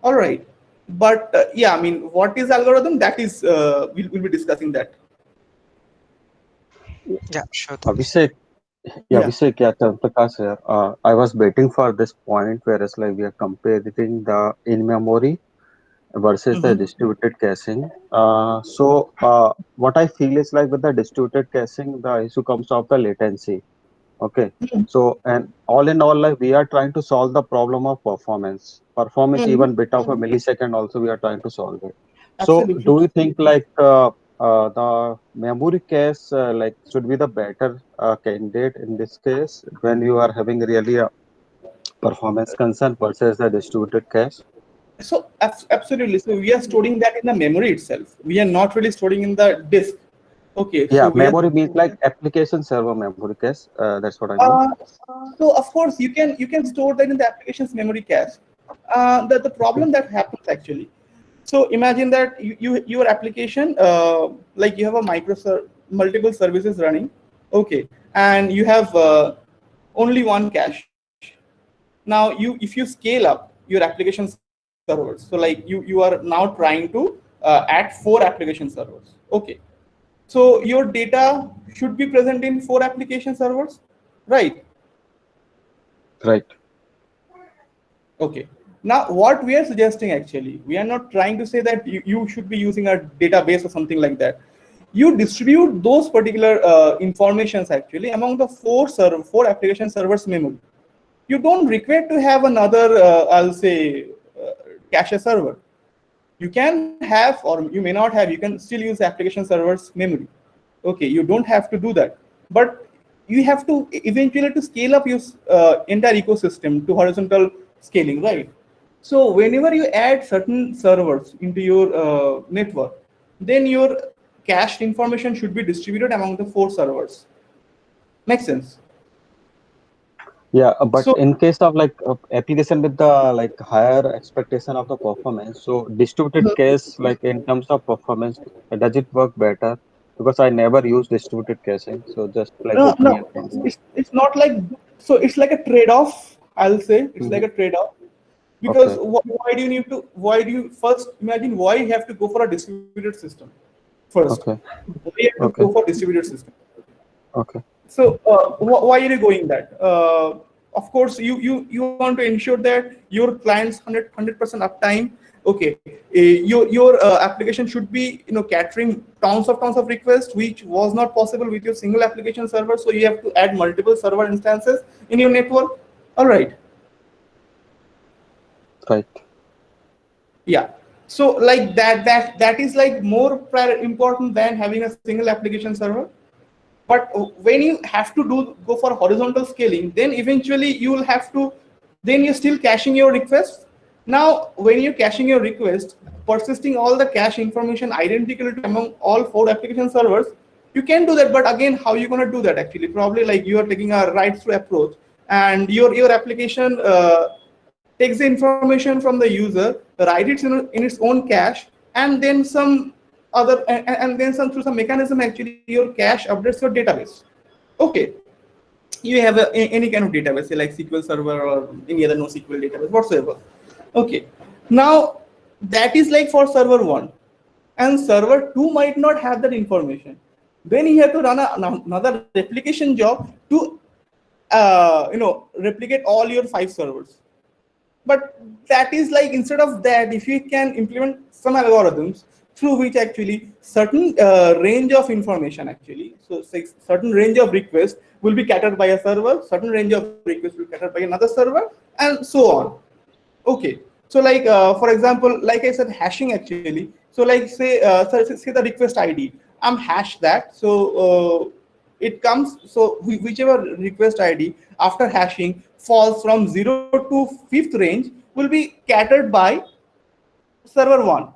All right, but yeah, I mean, what is algorithm? That is we'll be discussing that. Yeah, sure things. Abhishek, yeah, Yeah. Abhishek, yeah, Prakash here. I was waiting for this point, whereas like we are comparing the in-memory versus the Mm-hmm. distributed caching. What I feel is like with the distributed caching, the issue comes of the latency. Okay. So, and all in all, like we are trying to solve the problem of performance. Performance, Mm-hmm. even bit of a millisecond, also we are trying to solve it. So, Absolutely. do you think like the memory cache like should be the better candidate in this case when you are having really a performance concern versus the distributed cache. So absolutely. So we are storing that in the memory itself. We are not really storing in the disk. Okay. So Yeah, we are. memory means like application server memory cache. That's what I mean. Uh, so of course you can store that in the application's memory cache. The Okay. problem that happens actually. So imagine that your application like you have a multiple services running. Okay, and you have only one cache. Now if you scale up your application servers, so like you are now trying to add 4 application servers. Okay, so your data should be present in 4 application servers, right? Right. Okay. Now, what we are suggesting actually, we are not trying to say that you should be using a database or something like that. You distribute those particular informations actually among the 4 application servers memory. You don't require to have another, I'll say, cache server. You can have, or you may not have, you can still use application servers memory. Okay, you don't have to do that, but you have to eventually to scale up your entire ecosystem to horizontal scaling, right? So whenever you add certain servers into your network, then your cached information should be distributed among the 4 servers. Makes sense? Yeah, but So in case of like application with the like higher expectation of the performance, so distributed cache like in terms of performance, does it work better? Because I never use distributed caching, so just like no, opinion no, from you. it's not like, so it's like a trade-off. I'll say it's like Mhm. a trade-off because Okay, why do you first imagine why you have to go for a distributed system first? okay, Why you have to go okay, for distributed system? okay, So why are you going that? Of course, you want to ensure that your client's 100% uptime. Okay, your application should be catering tons of requests, which was not possible with your single application server. So you have to add multiple server instances in your network. All right. right, Yeah. So like that is like more important than having a single application server. But when you have to go for horizontal scaling, then eventually you will have to, then you're still caching your requests. Now when you're caching your request, persisting all the cache information identically to among all 4 application servers, you can do that. But again, how you going to do that actually? Probably like you are taking a right through approach, and your application takes the information from the user, write it in its own cache, and then some other and then some through some mechanism actually your cache updates your database. Okay, you have any kind of database, say like SQL Server or any other NoSQL database whatsoever. Okay, now that is like for server 1, and server 2 might not have that information. Then you have to run another replication job to replicate all your 5 servers. But that is like, instead of that, if you can implement some algorithms through which actually certain range of information actually, so say certain range of requests will be catered by a server, certain range of requests will be catered by another server, and so on. Okay, so like for example, like I said, hashing actually. So like say the request ID, I'm hash that. So it comes, so whichever request ID after hashing falls from 0 to 5th range will be catered by server 1.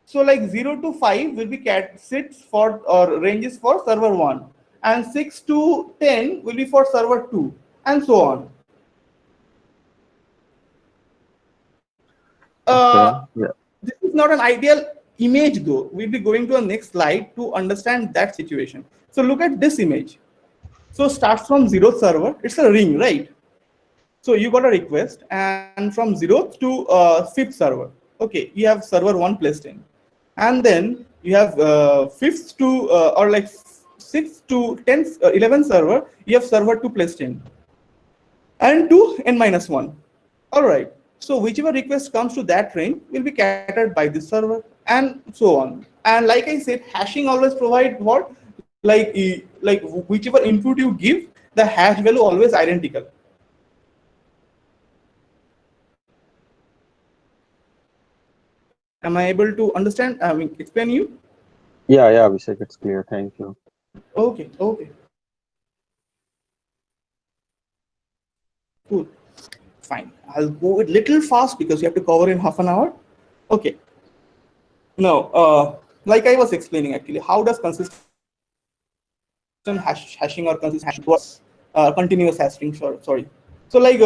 So like 0 to 5 will be sits for, or ranges for server 1, and 6 to 10 will be for server 2, and so on. okay, yeah, This is not an ideal image though. We'll be going to a next slide to understand that situation. So look at this image. So starts from 0th server. It's a ring, right? So you got a request, and from 0th to 5th server. Okay, you have server 1 placed in, and then you have 5th to or like 6th to 10th, 11th server. You have server 2 placed in, and to n minus 1. All right. So whichever request comes to that range will be catered by this server, and so on. And like I said, hashing always provide what, like whichever input you give, the hash value always identical. Am I able to understand? I mean, explain you? Yeah, Abhishek, it's clear. Thank you. Okay, okay, cool. Fine. I'll go it little fast because you have to cover in half an hour. Okay. Now, like I was explaining actually, how does consistent hashing or consistent hashing works? Continuous hashing, sorry. So like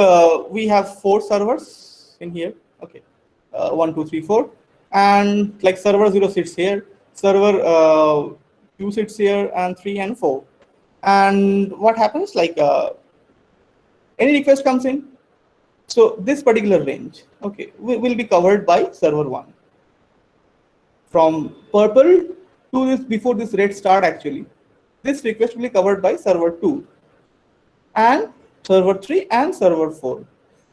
we have 4 servers in here. Okay, 1, 2, 3, 4, and like server 0 sits here, server 2 sits here, and 3 and 4. And what happens? Like any request comes in, so this particular range, okay, will be covered by server 1. From purple to this before this red start actually, this request will be covered by server 2 and server 3 and server 4.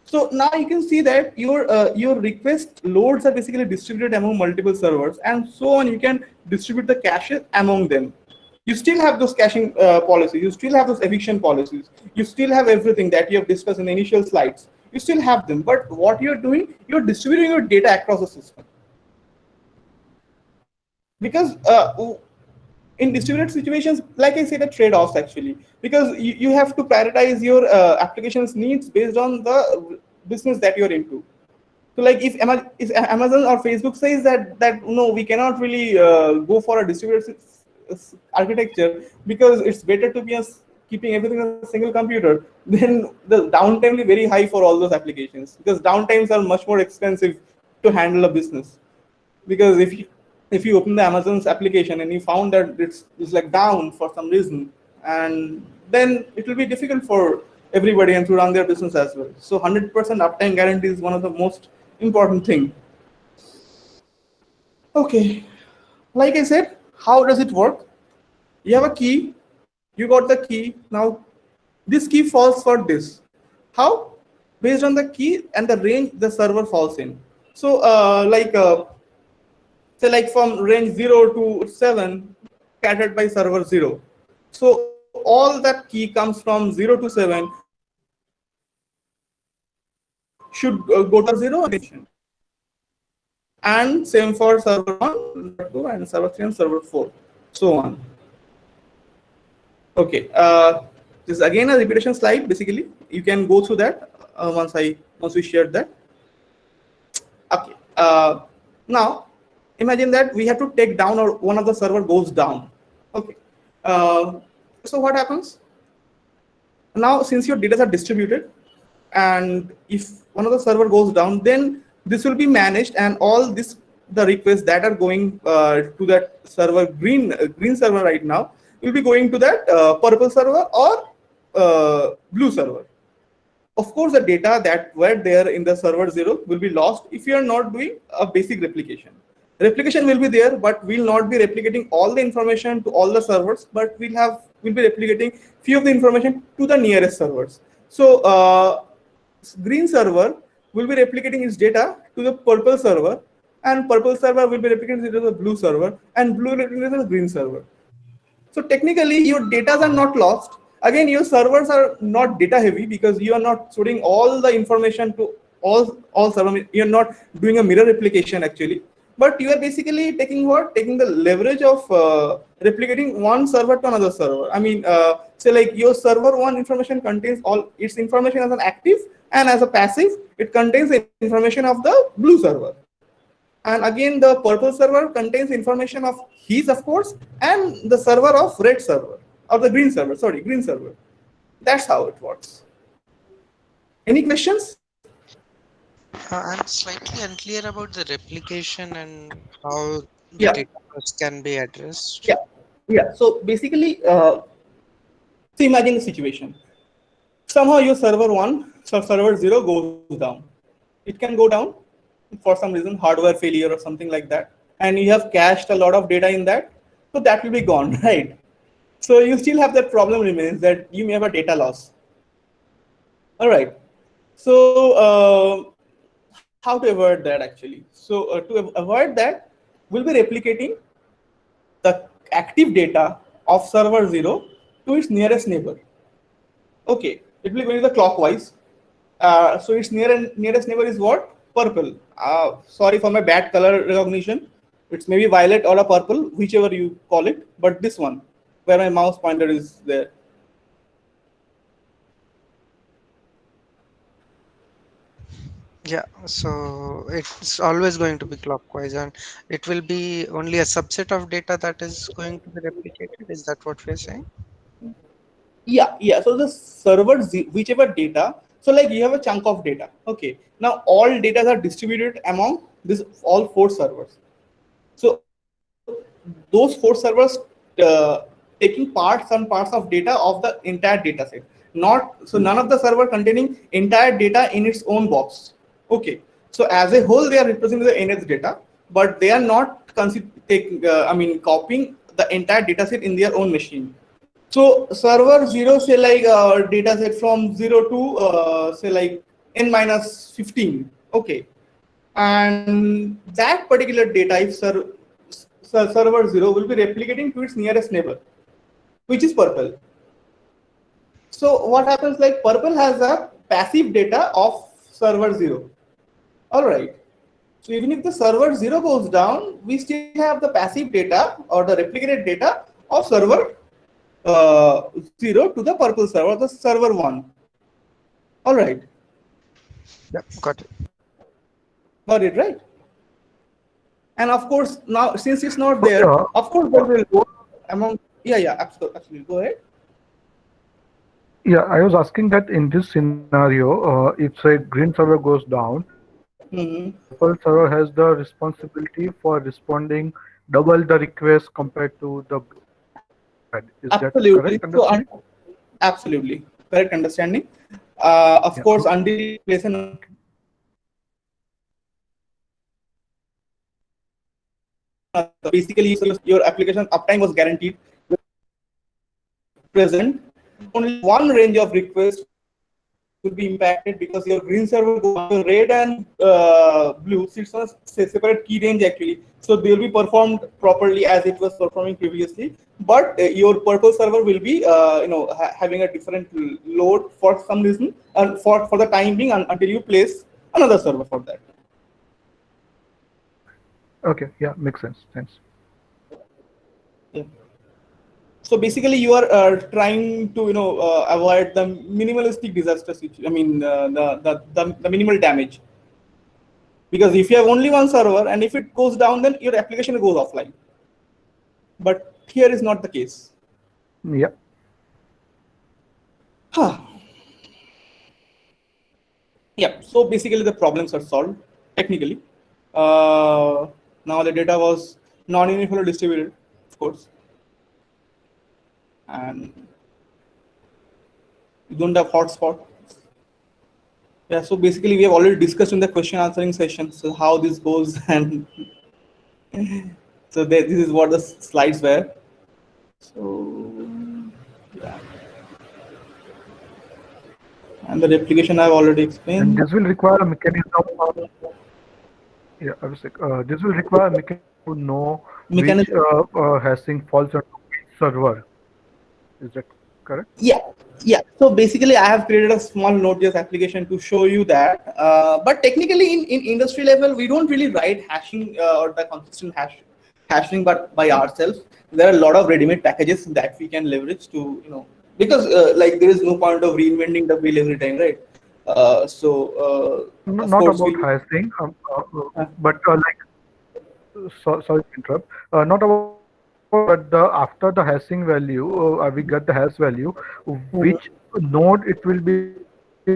So now you can see that your request loads are basically distributed among multiple servers, and so on. You can distribute the caches among them. You still have those caching policies. You still have those eviction policies. You still have everything that you have discussed in the initial slides. You still have them, but what you're doing, you're distributing your data across the system. Because in distributed situations, like I said, a trade-offs actually, because you have to prioritize your applications needs based on the business that you're into. So like if Amazon or Facebook says that no, we cannot really go for a distributed architecture because it's better to be keeping everything on a single computer, then the downtime will be very high for all those applications, because downtimes are much more expensive to handle a business. Because if you open the Amazon's application and you found that it's like down for some reason, and then it will be difficult for everybody and to run their business as well. So 100% uptime guarantee is one of the most important thing. Okay, like I said, how does it work? You have a key, you got the key. Now this key falls for this. How? Based on the key and the range the server falls in. So say like from range 0 to 7 scattered by server 0. So all that key comes from 0 to 7 should go to server 0 and and same for server 1, server 2, and server 3 and server 4, so on. Okay, this is again a repetition slide. Basically, you can go through that once we shared that. Okay, now imagine that we have to take down, or one of the server goes down. Okay, so what happens now? Since your data are distributed, and if one of the server goes down, then this will be managed, and all this the requests that are going to that server green server right now will be going to that purple server or blue server. Of course, the data that were there in the server 0 will be lost if you are not doing a basic replication. Replication will be there, but we'll not be replicating all the information to all the servers, but we'll be replicating few of the information to the nearest servers. So green server will be replicating its data to the purple server, and purple server will be replicating it to the blue server, and blue replicating to the green server. So technically your data are not lost. Again, your servers are not data heavy because you are not storing all the information to all servers. You are not doing a mirror replication actually, but you are basically taking the leverage of replicating one server to another server. I mean, say like your server 1 information contains all its information as an active, and as a passive, it contains the information of the blue server. And again, the purple server contains information of his, of course, and the server of red server, or the green server, sorry, green server. That's how it works. Any questions? I'm slightly unclear about the replication and how the Yeah, data loss can be addressed. yeah, yeah. So basically, so imagine the situation. Somehow your server 1, so server 0 goes down. It can go down for some reason, hardware failure or something like that, and you have cached a lot of data in that, so that will be gone, right? So you still have that problem remains, that you may have a data loss. All right. So how to avoid that actually? So to avoid that, we'll be replicating the active data of server 0 to its nearest neighbor. Okay, it will be going the clockwise. So its nearest neighbor is what? Purple. Sorry for my bad color recognition. It's maybe violet or a purple, whichever you call it, but this one, where my mouse pointer is there. Yeah, so it's always going to be clockwise, and it will be only a subset of data that is going to be replicated. Is that what we're saying? Yeah. So the server, whichever data, so like you have a chunk of data. Okay. Now all data are distributed among this all four servers. So those four servers uh, taking some parts of data of the entire data set. Not so none of the server containing entire data in its own box. Okay. So as a whole, they are representing the NS data, but they are not copying the entire data set in their own machine. So server zero say like data set from 0 to say like n minus 15. Okay, and that particular data, if server zero will be replicating to its nearest neighbor, which is purple. So what happens, like purple has a passive data of server zero. All right. So even if the server zero goes down, we still have the passive data or the replicated data of server zero to the purple server, the server one. All right. Yeah, got it. Got it, right? And of course, now since it's not So there, of course there will go among. Yeah, absolutely. Go ahead. yeah, I was asking that in this scenario, if say green server goes down, Mm-hmm. purple server has the responsibility for responding double the request compared to the blue side. Is that Absolutely. correct understanding? Absolutely correct understanding. Of Yeah. course, until you place another request, so basically your application uptime was guaranteed. Present, only one range of requests will be impacted because your green server goes down. Your red and blue sits on a separate key range actually, so they will be performed properly as it was performing previously. But your purple server will be having a different load for some reason, and for the time being, until you place another server for that. Okay. Yeah, makes sense. Thanks. Yeah. So basically, you are trying to avoid the minimalistic disaster situation. I mean, the minimal damage. Because if you have only one server and if it goes down, then your application goes offline. But here is not the case. Yeah. Huh. Yeah. So basically, the problems are solved technically. Now the data was non-uniformly distributed, of course, and you don't have hotspot. Yeah, so basically we have already discussed in the question answering session, so how this goes, and so this is what the slides were. So yeah, and the replication I've already And explained. this will require a mechanism. Yeah, I was like, this will require a mechanism to know which Mechanism. hashing falls on which server. Is that correct? Yeah. So basically, I have created a small Node.js application to show you that. But technically, in industry level, we don't really write hashing or the consistent hashing, but by ourselves. There are a lot of ready-made packages that we can leverage to, because like there is no point of reinventing the wheel every time, right? Of Not course, about we. hashing, Uh, but sorry to interrupt. Not about but the after the hashing value, we get the hash value. Which node it will be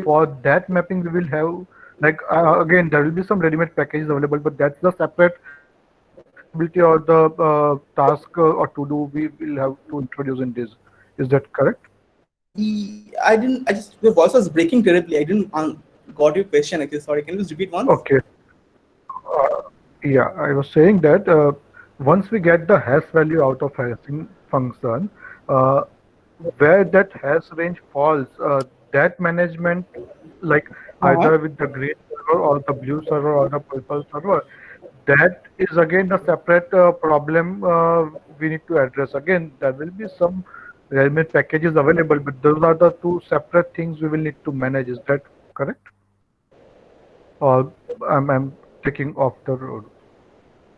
for that mapping we will have. Like again, there will be some ready-made packages available, but that's the separate responsibility or the task or to do we will have to introduce in this. Is that correct? I didn't. I just your voice was breaking terribly. I didn't got your question. Actually, sorry. Can you just repeat once? Okay. Uh, yeah, I was saying that once we get the hash value out of hashing function, uh, where that hash range falls, that management, like Uh-huh. either with the green server or the blue server or the purple server, that is again a separate problem we need to address. Again, there will be some ready packages available, but those are the two separate things we will need to manage. Is that correct? Or I'm taking off the road?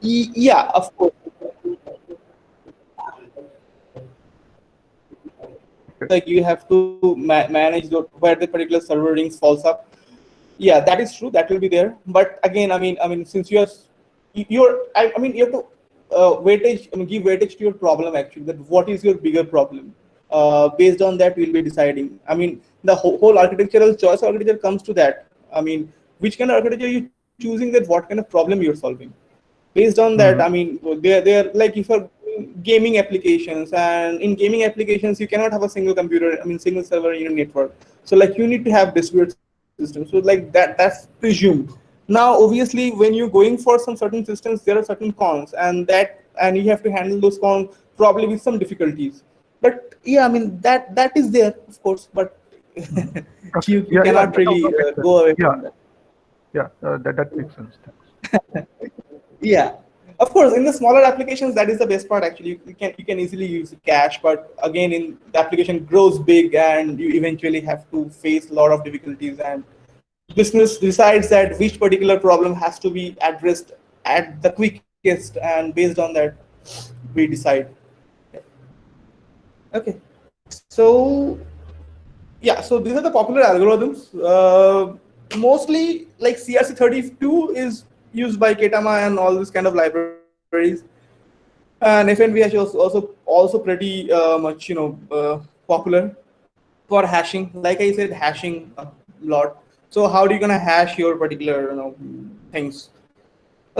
Yeah, of course. Like you have to manage where the particular server rings falls up. Yeah, that is true, that will be there. But again, I mean since you're you have to weightage, give weightage to your problem actually, that what is your bigger problem. Based on that we'll be deciding. I mean the whole architectural choice architecture comes to that. I mean which kind of architecture you choosing, that what kind of problem you're solving. Based on that, I Mhm. mean they're like, if you're gaming applications, and in gaming applications you cannot have a single computer, I mean single server in your network. So like you need to have distributed systems. So like that's presumed. Now obviously when you're going for some certain systems, there are certain cons, and you have to handle those cons probably with some difficulties. But yeah, I mean that is there, of course, but Okay. you Yeah, yeah, cannot that really also makes sense. go away Yeah, from that. yeah, that makes sense. Thanks. Yeah, of course. In the smaller applications, that is the best part. Actually, you can easily use cache, but again, in the application grows big, and you eventually have to face a lot of difficulties. And business decides that which particular problem has to be addressed at the quickest, and based on that, we decide. Okay, so yeah, so these are the popular algorithms. Mostly like CRC32 is used by Ketama and all this kind of libraries. And FNVH is also pretty much popular for hashing. Like I said, hashing a lot. So how are you gonna hash your particular things?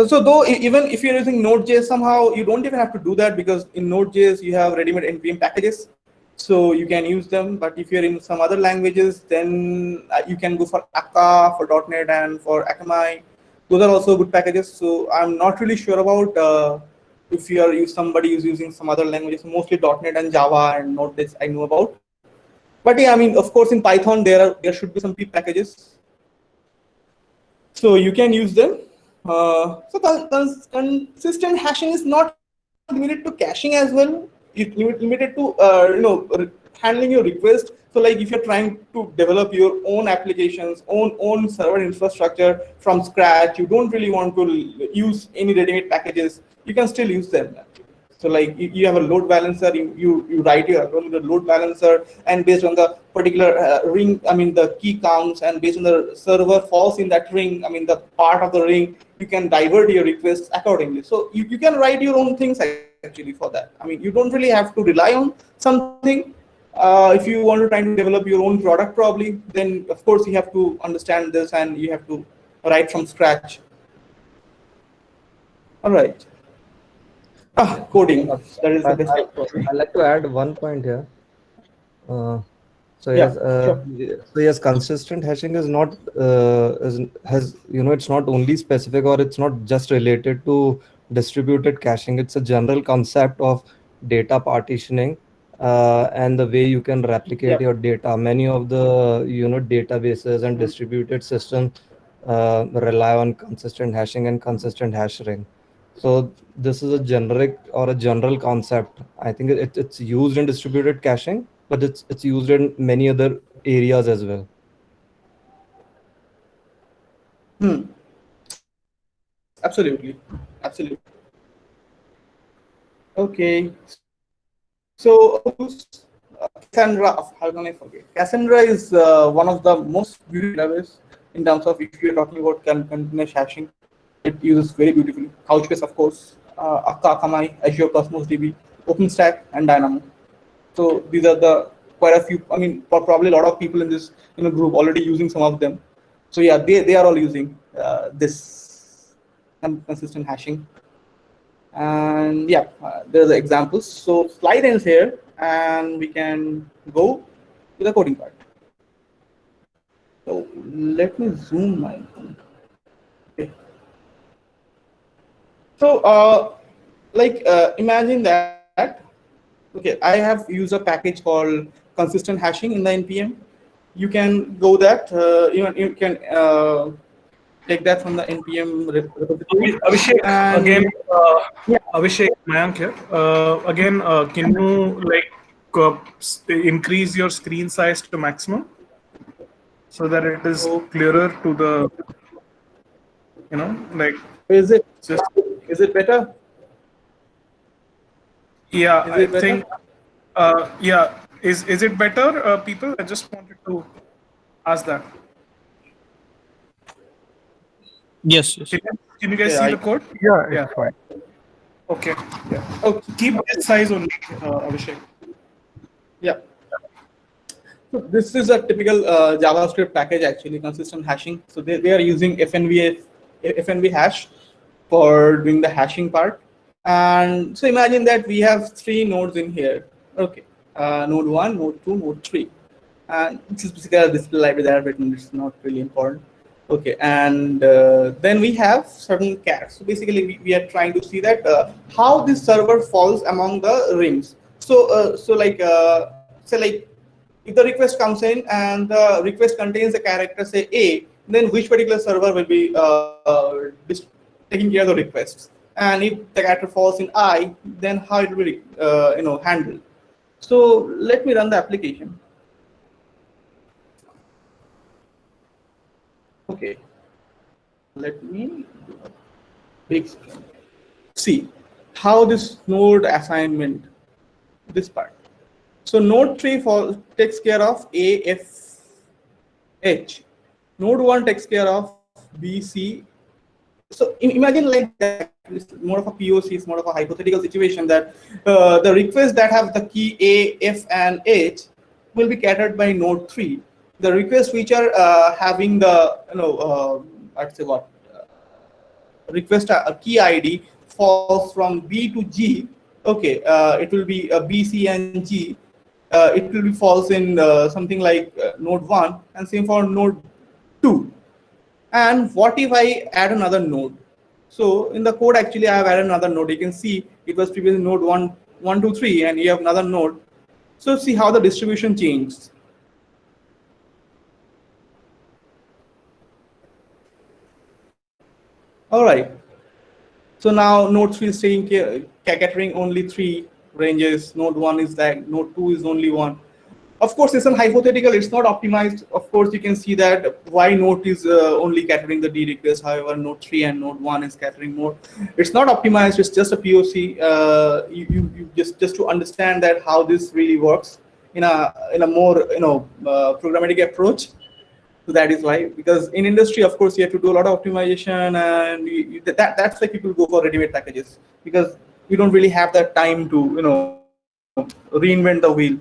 So though even if you're using Node.js, somehow you don't even have to do that, because in Node.js you have ready-made npm packages, so you can use them. But if you're in some other languages, then you can go for Akka, for .NET, and for Akamai. Those are also good packages. So I'm not really sure about if somebody is using some other languages. Mostly .NET and Java and Node.js I know about. But yeah, I mean, of course, in Python there should be some pip packages, so you can use them. So consistent hashing is not limited to caching as well. Limited to handling your request. So like if you're trying to develop your own applications, own server infrastructure from scratch, you don't really want to use any ready-made packages, you can still use them. So like you have a load balancer, you write your algorithm with the load balancer, and based on the particular ring, I mean the key counts, and based on the server falls in that ring, I mean the part of the ring, you can divert your requests accordingly. So you can write your own things actually for that. I mean you don't really have to rely on something. If you want to try to develop your own product probably, then of course you have to understand this and you have to write from scratch. All right. Coding. That is the best part. I like to add one point here. Uh, so Yeah, yes, sure. consistent hashing is not has it's not only specific, or it's not just related to distributed caching. It's a general concept of data partitioning, and the way you can replicate Yeah. your data. Many of the databases and distributed systems rely on consistent hashing and consistent hash ring. So this is a generic or a general concept. I think it's used in distributed caching, but it's used in many other areas as well. Absolutely. Absolutely. Okay. So how to use Cassandra? How can I forget? Cassandra is one of the most beautiful database in terms of if you're talking about continuous hashing. It uses very beautifully. Couchbase, of course, Akka, Akamai, Azure Cosmos DB, OpenStack, and Dynamo. So these are the quite a few. I mean, probably a lot of people in this group already using some of them. So yeah, they are all using this consistent hashing. And yeah, there's the examples. So slide ends here, and we can go to the coding part. So let me zoom my. Okay. So imagine that. Okay, I have used a package called consistent hashing in the npm. You can go that you can take that from the npm repository, Abhishek, again, and yeah. Abhishek, Mayank here. Again, can you increase your screen size to maximum so that it is So clearer to the, like is it just. Is it better? Yeah, Is I it better? think. Yeah, is it better, people? I just wanted to ask that. Yes, yes. Can you guys Yeah, see the code? Yeah, Yeah. it's fine. Okay. Yeah. okay. Keep this size only, Abhishek. Yeah. So this is a typical JavaScript package actually, consistent hashing. So they are using FNV hash for doing the hashing part. And so imagine that we have 3 nodes in here. Okay, node 1, node 2, node 3. And this is basically a display library that I've written. It's not really important. Okay, and then we have certain cats. So basically, we are trying to see that how this server falls among the rings. So say like if the request comes in and the request contains a character say A, then which particular server will be taking care of the requests? And if the character falls in I, then how it will be handled? So let me run the application. Okay, let me do a big screen. See how this node assignment, this part. So node 3 takes care of A, F, H. Node 1 takes care of B, C. So imagine like that. It's more of a POC, it's more of a hypothetical situation that the requests that have the key A, F, and H will be catered by node 3. The requests which are having the, I'd say what, request a key ID falls from B to G. Okay, it will be B, C, and G. It will be false in something like node 1, and same for node 2. And what if I add another node? So in the code, actually, I have added another node. You can see it was previously node 1, 2, 3, and you have another node. So see how the distribution changed. All right. So now node 3 is catering only 3 ranges. Node 1 is that. Node 2 is only 1. Of course, it's a hypothetical. It's not optimized. Of course, you can see that why node is only catering the D request. However, node 3 and node 1 is catering more. It's not optimized. It's just a POC. You just to understand that how this really works in a more programmatic approach. So that is why, because in industry, of course, you have to do a lot of optimization, and that's why people go for ready-made packages, because you don't really have that time to reinvent the wheel.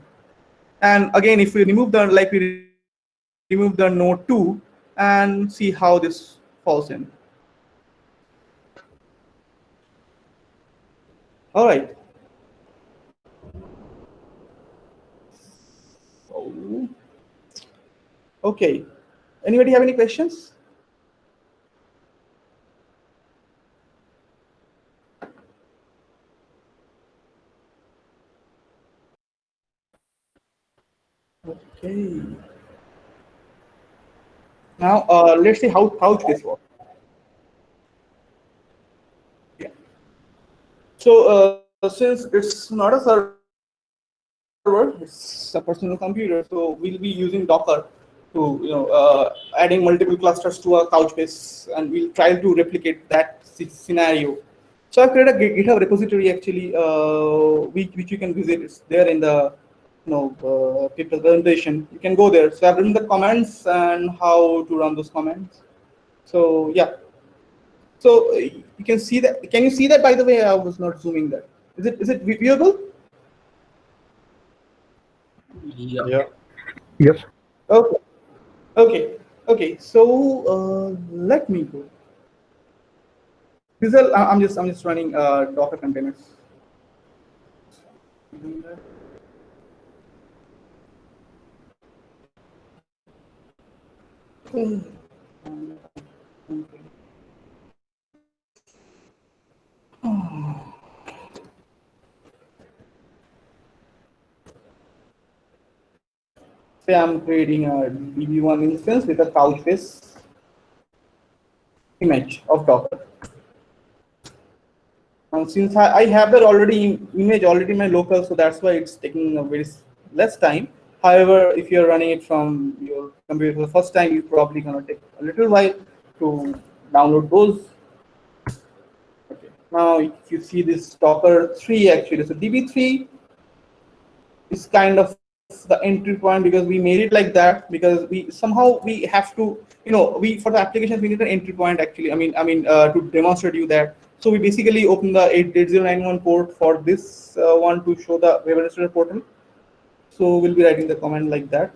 And again, if we remove the we remove the node 2 and see how this falls in. All right. So, okay. Anybody have any questions? Okay. Now let's see how Couchbase works. Yeah. So since it's not a server, it's a personal computer. So we'll be using Docker to adding multiple clusters to a Couchbase, and we'll try to replicate that scenario. So I've created a GitHub repository actually, which you can visit. It's there in the people presentation. You can go there. So I've written the comments and how to run those comments. So yeah. So you can see that. Can you see that? By the way, I was not zooming that. Is it viewable? Yeah. Yes. Okay. Okay. So let me go. I'm just running Docker containers. Say I'm creating a DB1 instance with a Couchbase image of Docker. And since I have that image already in my local, so that's why it's taking a very less time. However, if you're running it from your computer for the first time, you're probably gonna take a little while to download those. Okay. Now, if you see this Docker 3 actually, so DB3 is kind of the entry point because we made it like that because we have to, we for the applications we need an entry point actually. To demonstrate you that. So we basically open the 8091 port for this one to show the web administrator portal. So we'll be writing the command like that.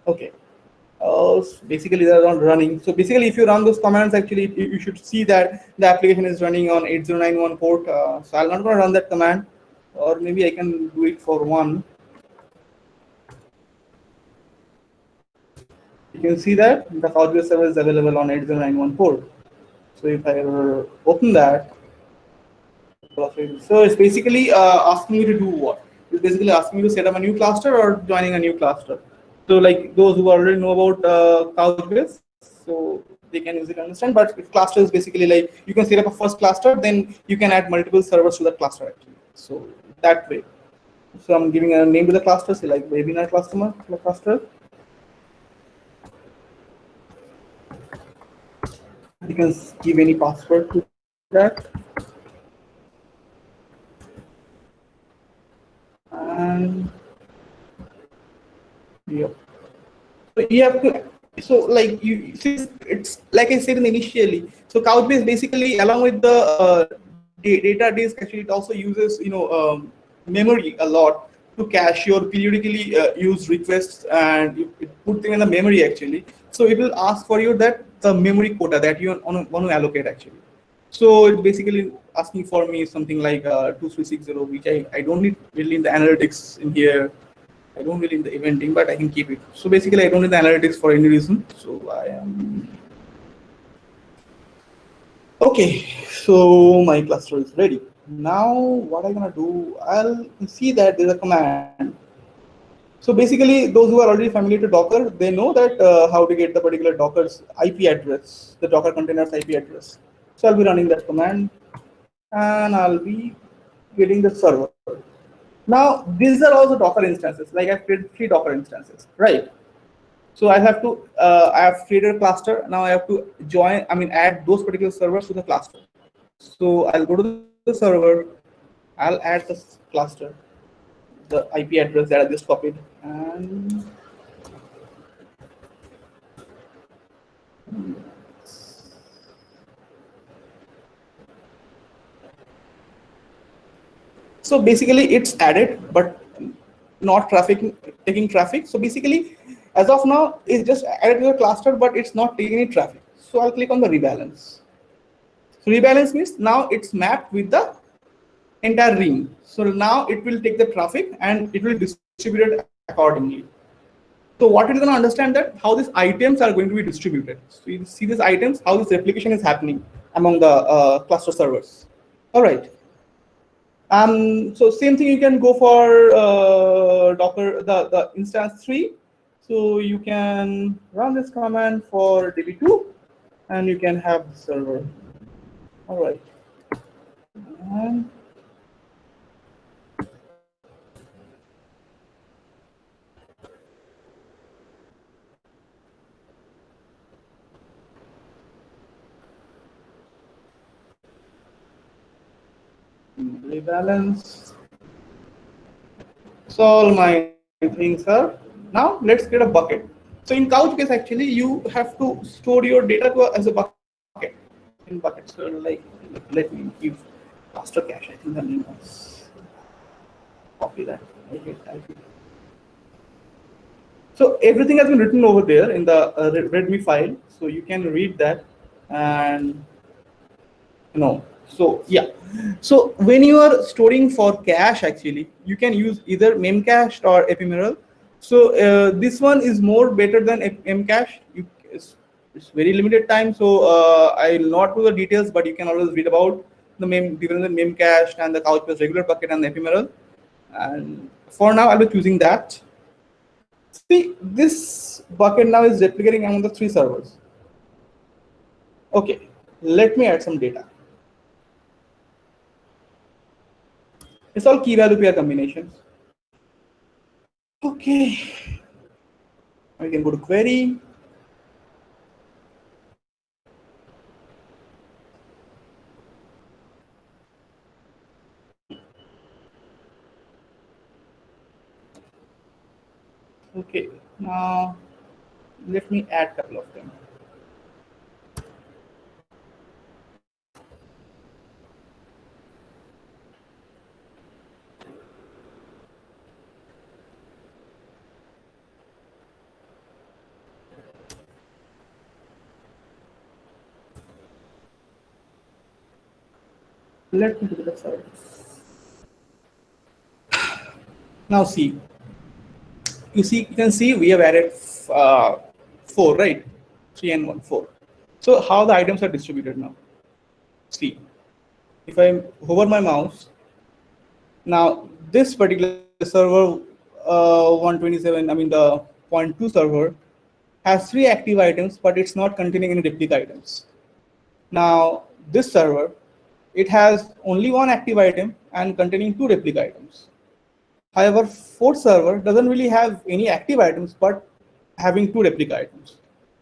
Okay. Basically they're not running. So basically if you run those commands, actually you should see that the application is running on 8091 port. So I'm not going to run that command, or maybe I can do it for one. You can see that the Couchbase server is available on 8091 port. So if I open that, so it's basically asking me to do what? It's basically asking me to set up a new cluster or joining a new cluster. So like those who already know about Couchbase, so they can easily understand. But if cluster is basically like you can set up a first cluster, then you can add multiple servers to that cluster actually. So that way. So I'm giving a name to the cluster, say like webinar cluster. You can give any password to that. And yep. So you have to, so like you since it's like I said initially, so Couchbase basically along with the data disk actually it also uses memory a lot to cache your periodically used requests, and it put them in the memory actually. So it will ask for you that the memory quota that you want to allocate actually. So it's basically asking for me something like 2360, which I don't need really in the analytics in here. I don't really need the eventing, but I can keep it. So basically, I don't need the analytics for any reason. So I am okay. So my cluster is ready. Now, what I'm gonna do? I'll see that there's a command. So basically, those who are already familiar to Docker, they know that how to get the particular Docker's IP address, the Docker container's IP address. So I'll be running that command, and I'll be getting the server. Now, these are also Docker instances. Like I've created 3 Docker instances, right? So I have to, I have created a cluster. Now I have to add those particular servers to the cluster. So I'll go to the server, I'll add the cluster, the IP address that I just copied, and so basically it's added, but not taking traffic. So basically, as of now, it's just added to the cluster, but it's not taking any traffic. So I'll click on the rebalance. So rebalance means now it's mapped with the entire ring. So now it will take the traffic and it will distribute it accordingly. So what it is going to understand that how these items are going to be distributed. So you see these items, how this replication is happening among the cluster servers. All right. So same thing you can go for Docker, the instance 3. So you can run this command for DB2 and you can have the server. All right. And rebalance. So all my things are now. Let's get a bucket. So in Couchbase, actually, you have to store your data as a bucket. In buckets, so like let me give master cache. I think the name was copy that. I hate typing. So everything has been written over there in the README file, so you can read that and So yeah, so when you are storing for cache, actually, you can use either memcached or ephemeral. So this one is more better than memcached. It's very limited time, so I will not do the details, but you can always read about the difference in memcached and the Couchbase regular bucket and the ephemeral. And for now, I'll be choosing that. See, this bucket now is replicating among the 3 servers. Okay, let me add some data. It's all key value pair combinations. Okay, we can go to query. Now, let me add a couple of them. Let me do the service. Now see, you can see we have added uh, 4, right? 3 and 1, 4. So how the items are distributed now? See, if I hover my mouse, now this particular server 127, I mean the point 2 server has 3 active items, but it's not containing any replica items. Now this server, it has only 1 active item and containing 2 replica items. However, 4th server doesn't really have any active items, but having 2 replica items.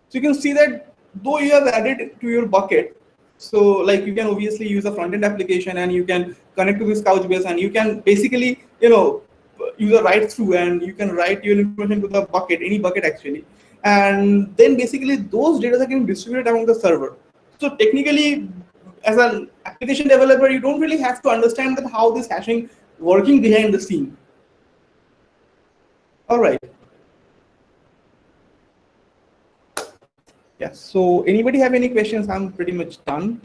So you can see that though you have added it to your bucket, so like you can obviously use a front-end application and you can connect to this Couchbase and you can basically, use a write through and you can write your information to the bucket, any bucket actually. And then basically those data are getting distributed among the server. So technically, as an application developer, you don't really have to understand that how this hashing working behind the scene. All right. Yeah. So anybody have any questions? I'm pretty much done.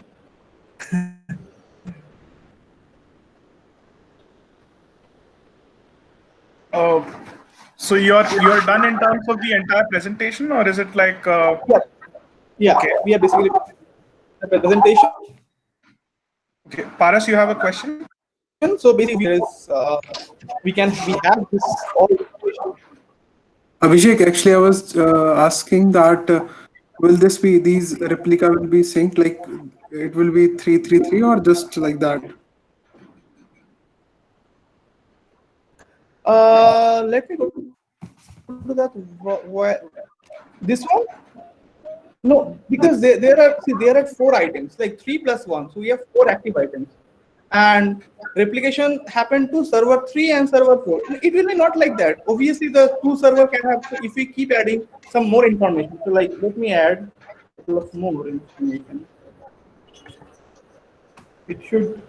So you're done in terms of the entire presentation, or is it like? Yeah. Okay. We are basically the presentation. Okay. Paras, you have a question? So basically, we have this all. Abhishek, actually, I was asking that will this be these replica will be synced like it will be 333 or just like that? Let me go to that. This one? No, because there are 4 items, like 3 plus 1. So we have 4 active items, and replication happened to server 3 and server 4. It will be not like that. Obviously, the 2 server can have. If we keep adding some more information, so like let me add a couple of more information. It should.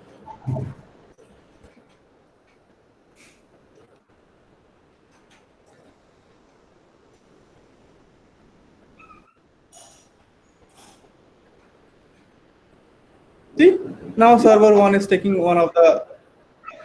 See, now server 1 is taking one of the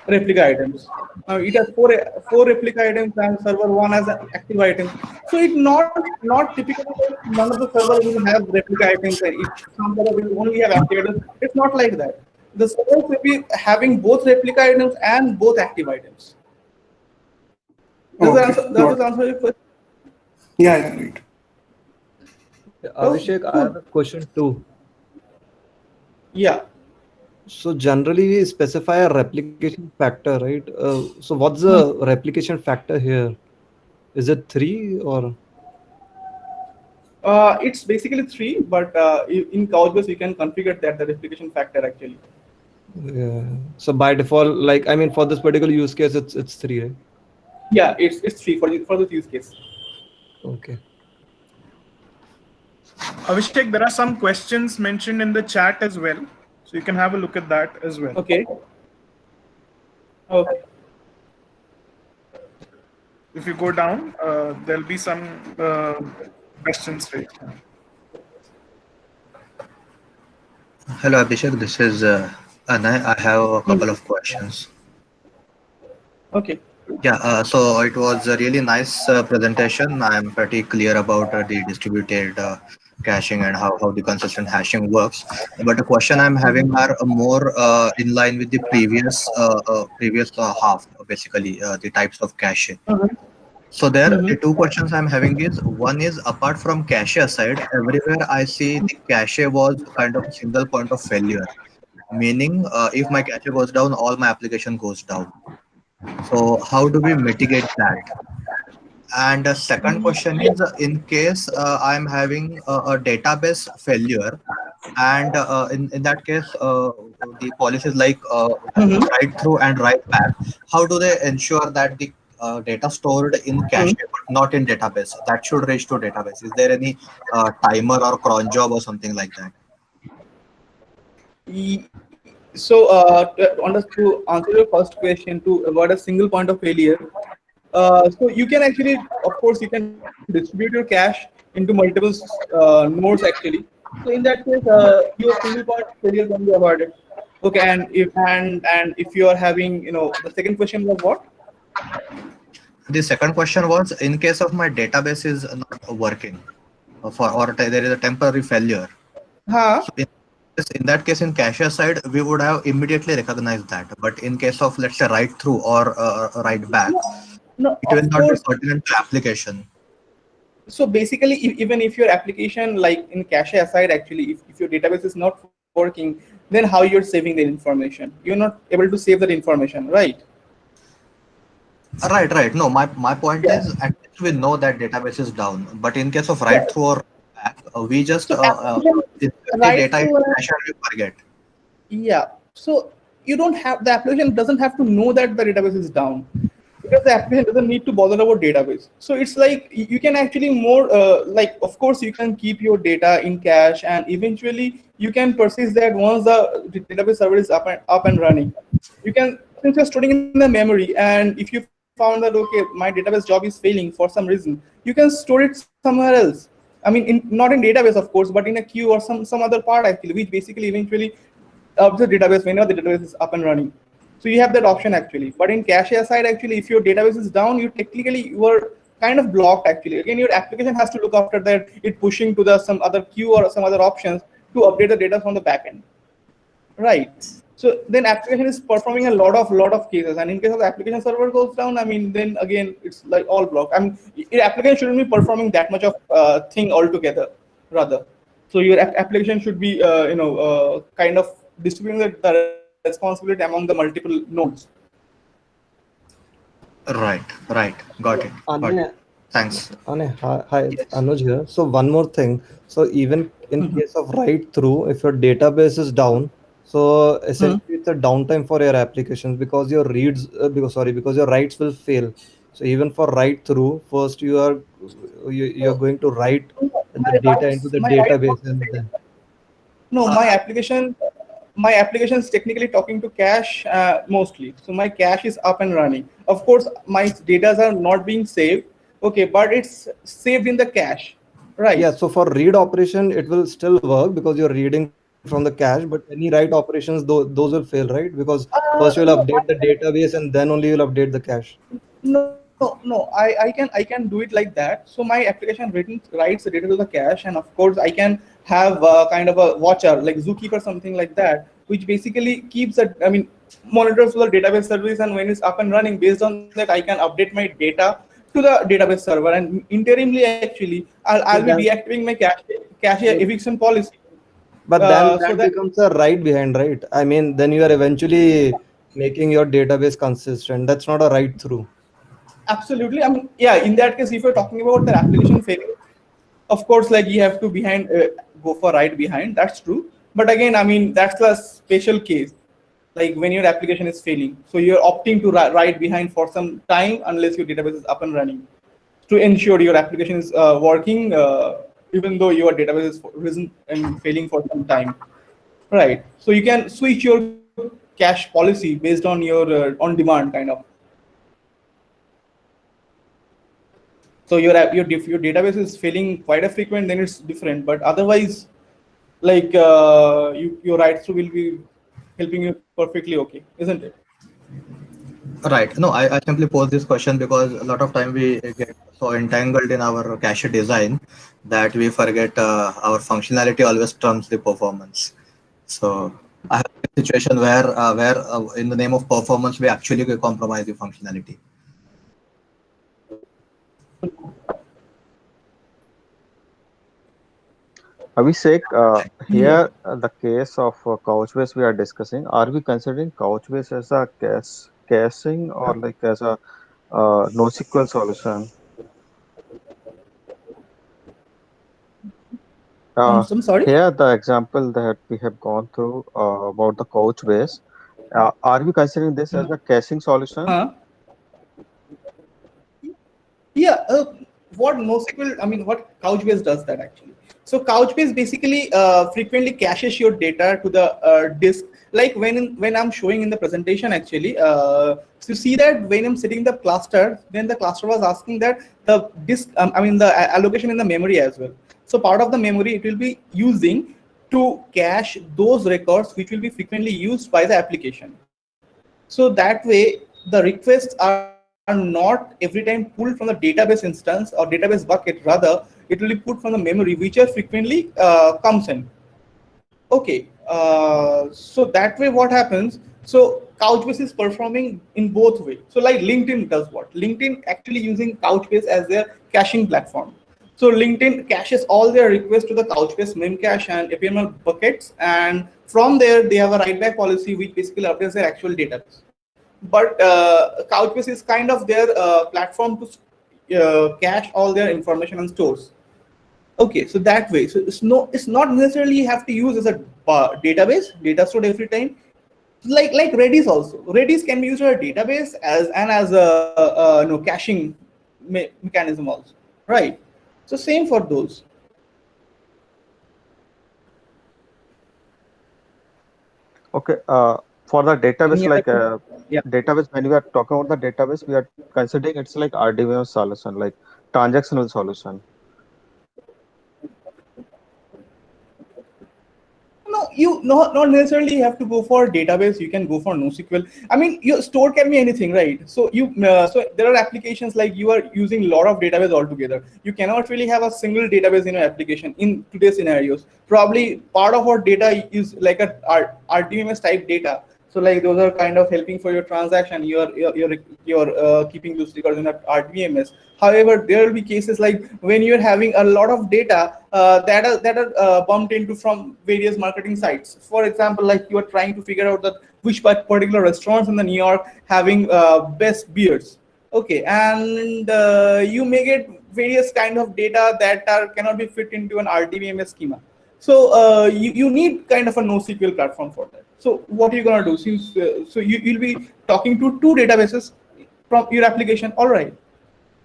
replica items. Now it has four replica items and server 1 has an active item. So it's not typically that none of the server will have replica items and some server will only have active items. It's not like that. The servers will be having both replica items and both active items. Does that answer your question? Yeah, right. Abhishek, I have a question too. Yeah. So generally we specify a replication factor, right? So what's the replication factor here? Is it 3 or? It's basically 3, but in Couchbase you can configure that the replication factor actually. Yeah. So by default, like I mean, for this particular use case, it's 3, right? Yeah, it's 3 for this use case. Okay. Avishek, there are some questions mentioned in the chat as well, so you can have a look at that as well. Okay. Okay. If you go down, there'll be some questions right now. Hello, Abhishek. This is Anay. I have a couple of questions. Okay. Yeah, so it was a really nice presentation. I'm pretty clear about the distributed caching and how the consistent hashing works. But the question I'm having are more in line with the previous half, basically the types of caching. So there, the two questions I'm having is, one is apart from cache aside, everywhere I see the cache was kind of a single point of failure, meaning if my cache goes down, all my application goes down. So how do we mitigate that? And the second question is, in case I'm having a database failure, and in that case, the policies like write through and write back, how do they ensure that the data stored in cache but not in database that should reach to database? Is there any timer or cron job or something like that? So, to answer your first question, to avoid a single point of failure, so you can actually, of course, you can distribute your cache into multiple nodes actually. So in that case, your single point of failure can be avoided. Okay, and if you are having, the second question was what? The second question was, in case of my database is not working there is a temporary failure. Huh? So in that case, in cache side, we would have immediately recognized that. But in case of, let's say, write through or write back, No, no, it will of not be course. pertinent to application. So basically, even if your application, like in cache aside, actually, if your database is not working, then how you're saving the information? You're not able to save that information, right? Right, right. No, my point Yeah. is, at least we know that database is down. But in case of Yeah. write through or back, we just So application insert the writes data to into cache and we forget. yeah. So you don't have the application doesn't have to know that the database is down because the application doesn't need to bother about database. So it's like you can actually more like, of course you can keep your data in cache and eventually you can persist that once the database server is up and running. You can, since you're storing in the memory, and if you found that okay, my database job is failing for some reason, you can store it somewhere else. I mean, not in database, of course, but in a queue or some other part actually, which basically eventually the database whenever the database is up and running. So you have that option actually. But in cache side, actually, if your database is down, you are kind of blocked actually. Again, your application has to look after that, it pushing to the some other queue or some other options to update the data from the backend. Right. So then application is performing a lot of cases, and in case of the application server goes down, I mean, then again it's like all blocked. I mean, your application shouldn't be performing that much of thing altogether, rather. So your application should be, kind of distributing the responsibility among the multiple nodes. Right, right. Got it. So, Got it. Anya, Thanks. hi, it's Yes. Anuj here. So one more thing. So even in case of write through, if your database is down, so Hmm. essentially it's a downtime for your applications because your reads, because your writes will fail. So even for write through, first you are going to write the data into the My rights database won't and fail. then No, Uh, my application is technically talking to cache mostly. So my cache is up and running. Of course, my data are not being saved. Okay, but it's saved in the cache, yeah. right? So for read operation, it will still work because you're reading from the cache. But any write operations, those will fail, right? Because first you'll No, update the database and then only you'll update the cache. no. I can do it like that. So my application writes the data to the cache, and of course I can have kind of a watcher like Zookeeper, something like that, which basically keeps it. I mean, monitors the database service, and when it's up and running, based on that I can update my data to the database server, and interimly actually I'll So be then, deactivating my cache so, eviction policy, but then so that that becomes a write behind, right? I mean, then you are eventually making your database consistent. That's not a write through. absolutely. I mean, yeah. In that case, if you're talking about the application failing, of course, like you have to go for right behind. That's true. But again, I mean, that's a special case. Like when your application is failing, so you're opting to write behind for some time unless your database is up and running to ensure your application is working, even though your database is risen and failing for some time. Right. So you can switch your cache policy based on your on demand kind of. So your database is failing quite a frequent, then it's different. But otherwise, like your write through will be helping you perfectly okay, isn't it? Right. No, I simply pose this question because a lot of time we get so entangled in our cache design that we forget our functionality always trumps the performance. So I have a situation where in the name of performance we actually compromise the functionality. Abhishek, Yeah. here the case of Couchbase we are discussing. Are we considering Couchbase as a caching or like as a NoSQL solution? Uh, I'm sorry. Here the example that we have gone through about the Couchbase. Are we considering this as a caching solution? Huh? yeah, what NoSQL, I mean, what Couchbase does that actually. So Couchbase basically frequently caches your data to the disk. Like when I'm showing in the presentation actually, so you see that when I'm setting the cluster, then the cluster was asking that the disk, I mean the allocation in the memory as well. So part of the memory it will be using to cache those records which will be frequently used by the application. So that way the requests are not every time pulled from the database instance or database bucket, rather it will be put from the memory which are frequently comes in. Okay, so that way what happens, so Couchbase is performing in both ways. So like LinkedIn does what? LinkedIn actually using Couchbase as their caching platform. So LinkedIn caches all their requests to the Couchbase memcache and APML buckets, and from there they have a write back policy which basically updates their actual database. But Couchbase is kind of their platform to cache all their information and stores. Okay, so that way, so it's not necessarily you have to use as a database, data stored every time. Like Redis also. Redis can be used as a database as a caching mechanism also, right? So same for those. Okay. For the database, Any other like question? Yeah. database, when we are talking about the database, we are considering it's like RDBMS solution, like transactional solution. No, you not necessarily have to go for database. You can go for NoSQL. I mean, your store can be anything, right? So so there are applications like you are using a lot of database altogether. You cannot really have a single database in your application in today's scenarios. Probably part of our data is like a RDMS type data. So like those are kind of helping for your transaction. You're keeping those records in a RDMS. However, there will be cases like when you're having a lot of data that are bumped into from various marketing sites. For example, like you are trying to figure out that which particular restaurants in the New York having best beers. Okay, and you may get various kind of data that cannot be fit into an RDBMS schema. So you need kind of a NoSQL platform for that. So what are you gonna do? Since so you'll be talking to two databases from your application. All right.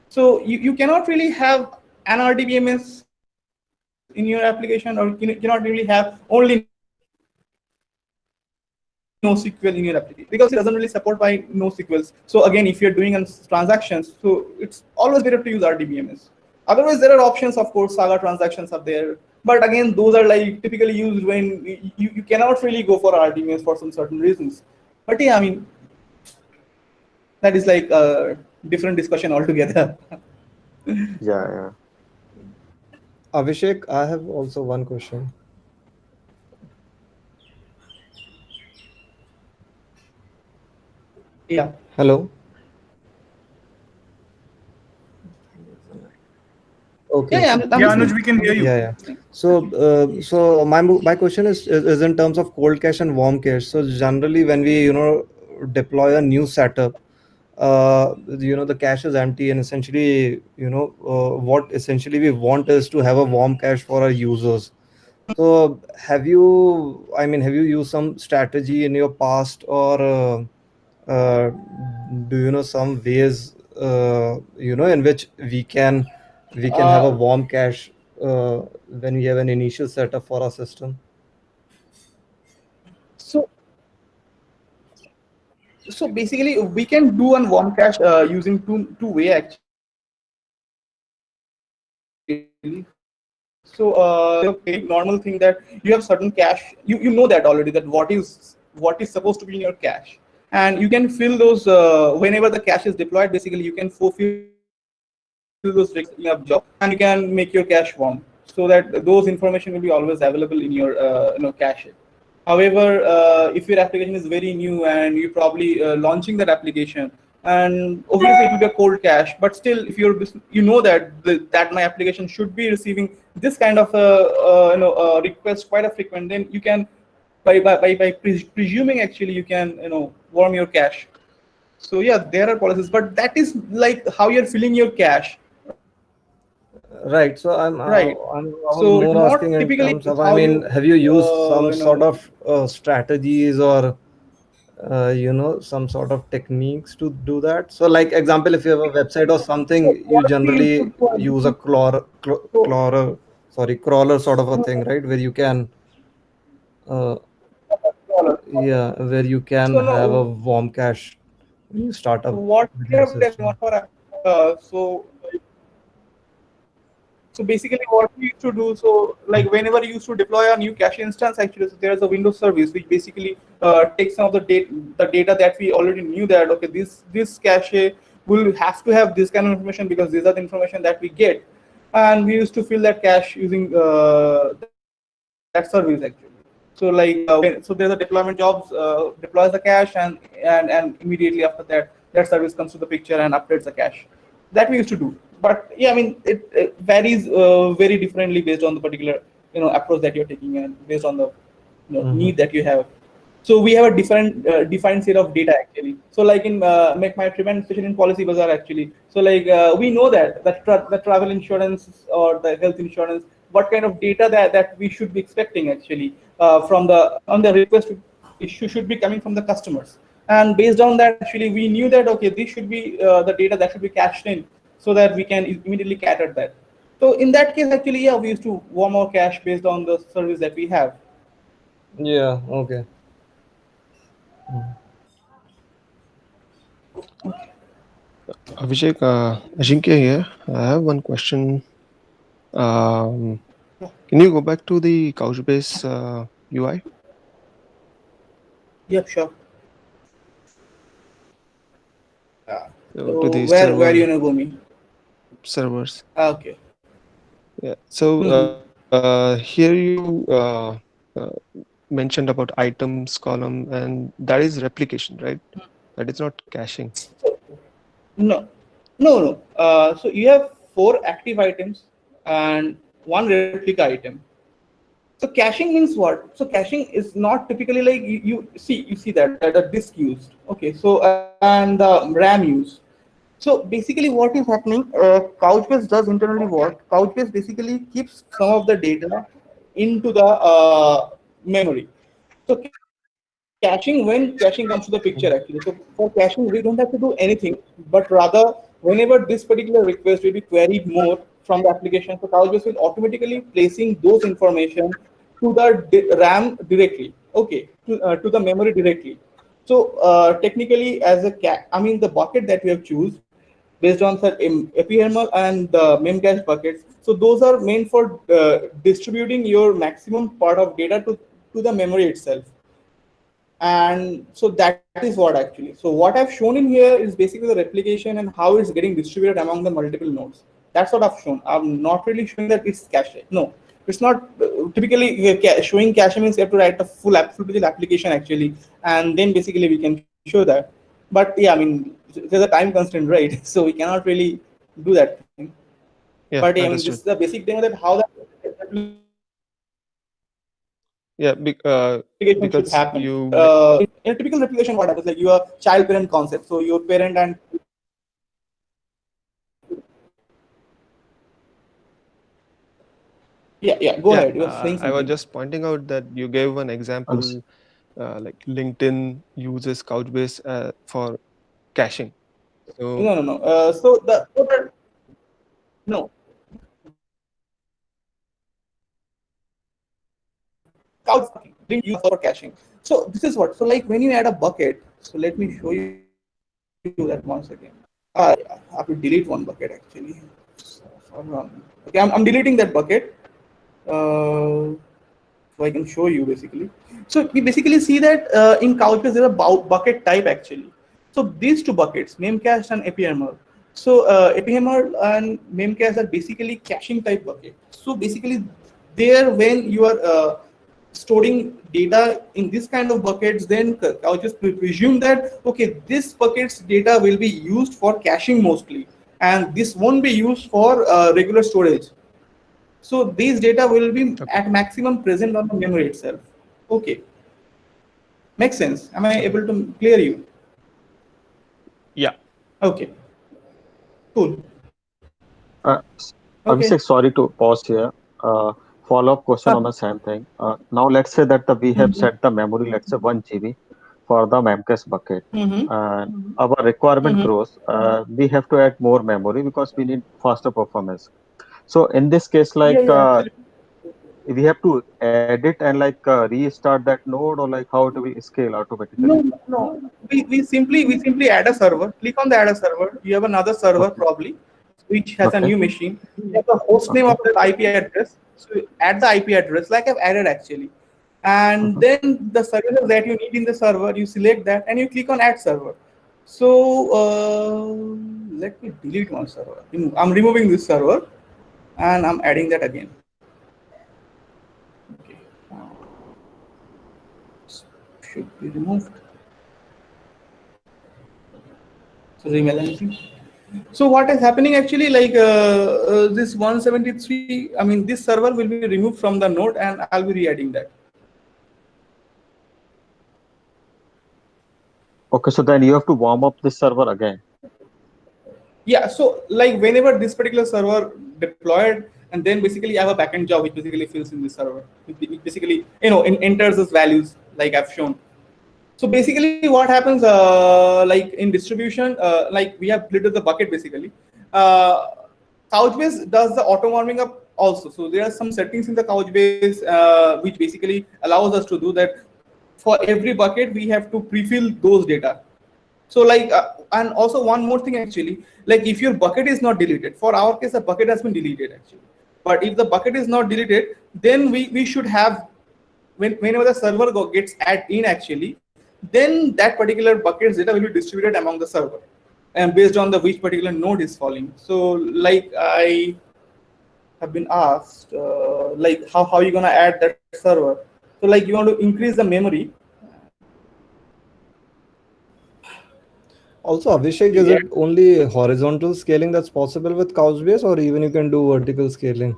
So you cannot really have an RDBMS in your application, or you cannot really have only NoSQL in your application because it doesn't really support by NoSQLs. So again, if you're doing transactions, so it's always better to use RDBMS. Otherwise, there are options, of course. Saga transactions are there, but again, those are like typically used when you cannot really go for RDBMS for some certain reasons. But yeah, I mean, that is like a different discussion altogether. Yeah, yeah. Abhishek, I have also one question. Yeah. Hello. Okay. Yeah, I'm Yeah, Anuj, listening. we can hear you. Yeah, yeah. So my question is in terms of cold cache and warm cache. So generally, when we deploy a new setup, the cache is empty, and essentially, what essentially we want is to have a warm cache for our users. So have you used some strategy in your past, or uh, do you know some ways in which we can have a Uh, warm cache when we have an initial setup for our system? so so basically, we can do one warm cache using two way actually. So there's a very normal thing that you have certain cache. You know that already that what is supposed to be in your cache, and you can fill those whenever the cache is deployed. Basically, you can fulfill those requests in a job, and you can make your cache warm so that those information will be always available in your cache. However, if your application is very new and you're probably launching that application, and obviously it will be a cold cache, but still, if that my application should be receiving this kind of request quite a frequent, then you can presuming actually you can warm your cache. So yeah, there are policies, but that is like how you're filling your cache, right? Right. So So I not was more typically asking in how terms you of, I mean, have you used some sort of strategies or some sort of techniques to do that. So like example, if you have a website or something, you What we used generally to do, use a so crawler sort of a thing, right, where you can uh, yeah, where you can so have a no, warm cache when you start up what with we your have done system. for so basically what we used to do, so like whenever you used to deploy a new cache instance, actually, so there is a Windows service which basically takes some of the data that we already knew that okay, this cache will have to have this kind of information because these are the information that we get, and we used to fill that cache using that service actually. So like so there's a deployment jobs deploys the cache, and immediately after that that service comes to the picture and updates the cache. That we used to do. But yeah, I mean it varies very differently based on the particular approach that you're taking and based on the Mm-hmm. need that you have. So we have a different defined set of data actually. So like in make my trip, and especially in policy bazaar actually. So like we know that the travel insurance or the health insurance, what kind of data that we should be expecting actually from the on the request issue should be coming from the customers. And based on that actually we knew that okay, this should be the data that should be cached in so that we can immediately cater that. So in that case actually, yeah, we used to warm our cache based on the service that we have. Yeah, okay. Mm. Abhishek, Ajinkya here. I have one question. Um, can you go back to the Couchbase UI? Yep, sure. So to So the where you server gonna go me? servers. Okay. Yeah. So Hmm. here you uh, mentioned about items column, and that is replication, right? That is not caching. No, no. So you have four active items and one replica item. So caching means what? So caching is not typically like you see that the disk used. Okay, so and the RAM used. So basically, what is happening? Couchbase does internally what? Couchbase basically keeps some of the data into the memory. So caching, when caching comes to the picture actually, so for caching we don't have to do anything, but rather whenever this particular request will be queried more from the application, so Couchbase will automatically placing those information to the RAM directly, okay, to the memory directly. So technically, as a I mean the bucket that we have choose based on the ephemeral and the memcache buckets. So those are meant for distributing your maximum part of data to the memory itself. And so that is what actually. So what I've shown in here is basically the replication and how it's getting distributed among the multiple nodes. That's what I've shown. I'm not really showing that it's cache. No, it's not. Typically showing cache means you have to write a full application actually, and then basically we can show that. But yeah, I mean there's a time constraint, right? So we cannot really do that thing. But Yeah, yeah, I mean this is understood. the basic demo that how that replication should happen. Yeah, In a because typical you replication, what happens like your child parent concept. So your parent and yeah. Go yeah, ahead. You were saying I was something. just pointing out that you gave one example, like LinkedIn uses Couchbase for caching. So No. So no. Couch didn't use for caching. So this is what. So like when you add a bucket. So let me show you that once again. I have to delete one bucket actually. Okay, I'm deleting that bucket. Uh, so I can show you basically. So we basically see that in Couchbase there's a bucket type actually. So these two buckets, memcached and ephemeral. So ephemeral and memcached are basically caching type bucket. So basically there when you are storing data in this kind of buckets, then I'll just presume that okay, this bucket's data will be used for caching mostly, and this won't be used for regular storage. So these data will be okay, at maximum present on the memory itself. Okay, makes sense. Am I okay, able to clear you? yeah. Okay, cool. Uh, Okay. Abhishek, sorry to pause here. Follow-up question on the same thing. Now let's say that we have set the memory, let's say 1 GB. for the memcache bucket, and our requirement Mm-hmm. grows, we have to add more memory because we need faster performance. So in this case, Yeah, yeah, absolutely. we have to edit and restart that node, or like how it will scale automatically. No, no. We simply add a server. Click on the add a server. You have another server Okay. probably, which has a Okay. new machine. You have the host name Okay. of that IP address. So add the IP address, like I've added actually. And Mhm. then the services that you need in the server, you select that and you click on add server. So let me delete one server. I'm removing this server and I'm adding that again. Okay. Should be removed. So email anything. So what is happening actually, like this 173, I mean, this server will be removed from the node and I'll be re-adding that. Okay, so then you have to warm up this server again. Yeah, so like whenever this particular server deployed, and then basically I have a backend job which basically fills in this server. It basically, enters those values like I've shown. So basically what happens, like in distribution, like we have split the bucket basically. Uh, Couchbase does the auto warming up also. So there are some settings in the Couchbase which basically allows us to do that. For every bucket, we have to pre-fill those data. So like, and also one more thing actually, like if your bucket is not deleted, for our case, the bucket has been deleted actually. But if the bucket is not deleted, then we should have, whenever the server gets add in actually, then that particular bucket's data will be distributed among the server and based on the which particular node is falling. So like I have been asked, like how you gonna add that server? So like you want to increase the memory. Also, Abhishek, is Yeah. it only horizontal scaling that's possible with Couchbase, or even you can do vertical scaling?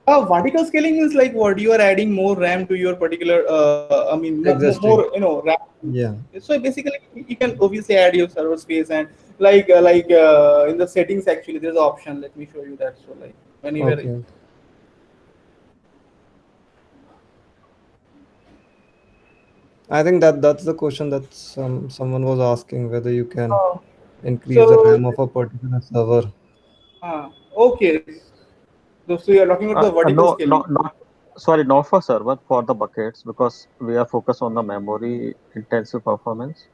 Vertical scaling is like what you are adding more RAM to your particular, I mean, more, Existing. RAM. Yeah. So basically, you can obviously add your server space and in the settings actually, there's an option. Let me show you that. So like anywhere. Okay. I think that's the question that someone was asking, whether you can Uh, increase the so RAM of a particular server. okay. So you're talking about the vertical No, scaling. not sorry, not for server, for the buckets, because we are focused on the memory intensive performance.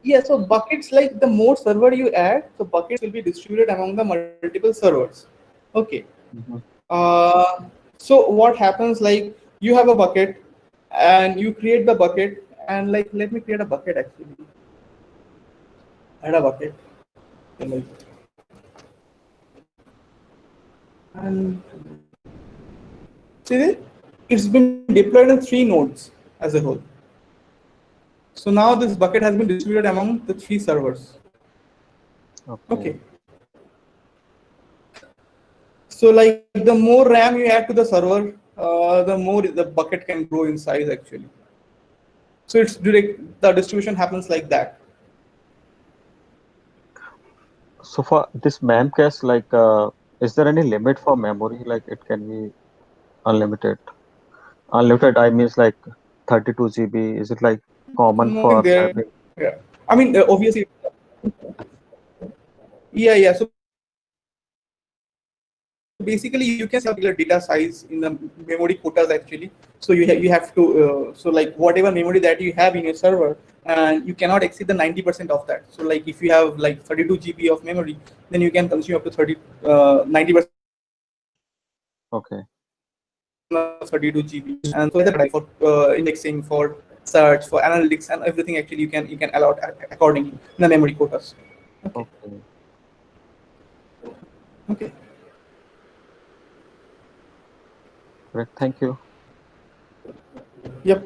Yeah, so buckets, like the more server you add, so buckets will be distributed among the multiple servers. Okay. Mhm. So what happens, like you have a bucket and you create the bucket, and like let me create a bucket actually. Add a bucket. And, like, and see it? It's been deployed in 3 nodes as a whole. So now this bucket has been distributed among the 3 servers. Okay. Okay. So like the more RAM you add to the server, the more the bucket can grow in size actually. So it's direct, the distribution happens like that. So for this memcache, is there any limit for memory? Like it can be unlimited. Unlimited, I means like 32 GB. Is it like common Nothing for there. every? Yeah. I mean, obviously, yeah, yeah. So basically, you can set a particular data size in the memory quotas actually. So you have to so like whatever memory that you have in your server, and you cannot exceed the 90% of that. So like if you have like 32 GB of memory, then you can consume up to 90% of that. So like you can set the maximum Okay. of 32 GB, and so like for indexing, for search, for analytics, and everything actually you can allot accordingly in the memory quotas. Okay. Okay. Okay. Great. Thank you. Yep.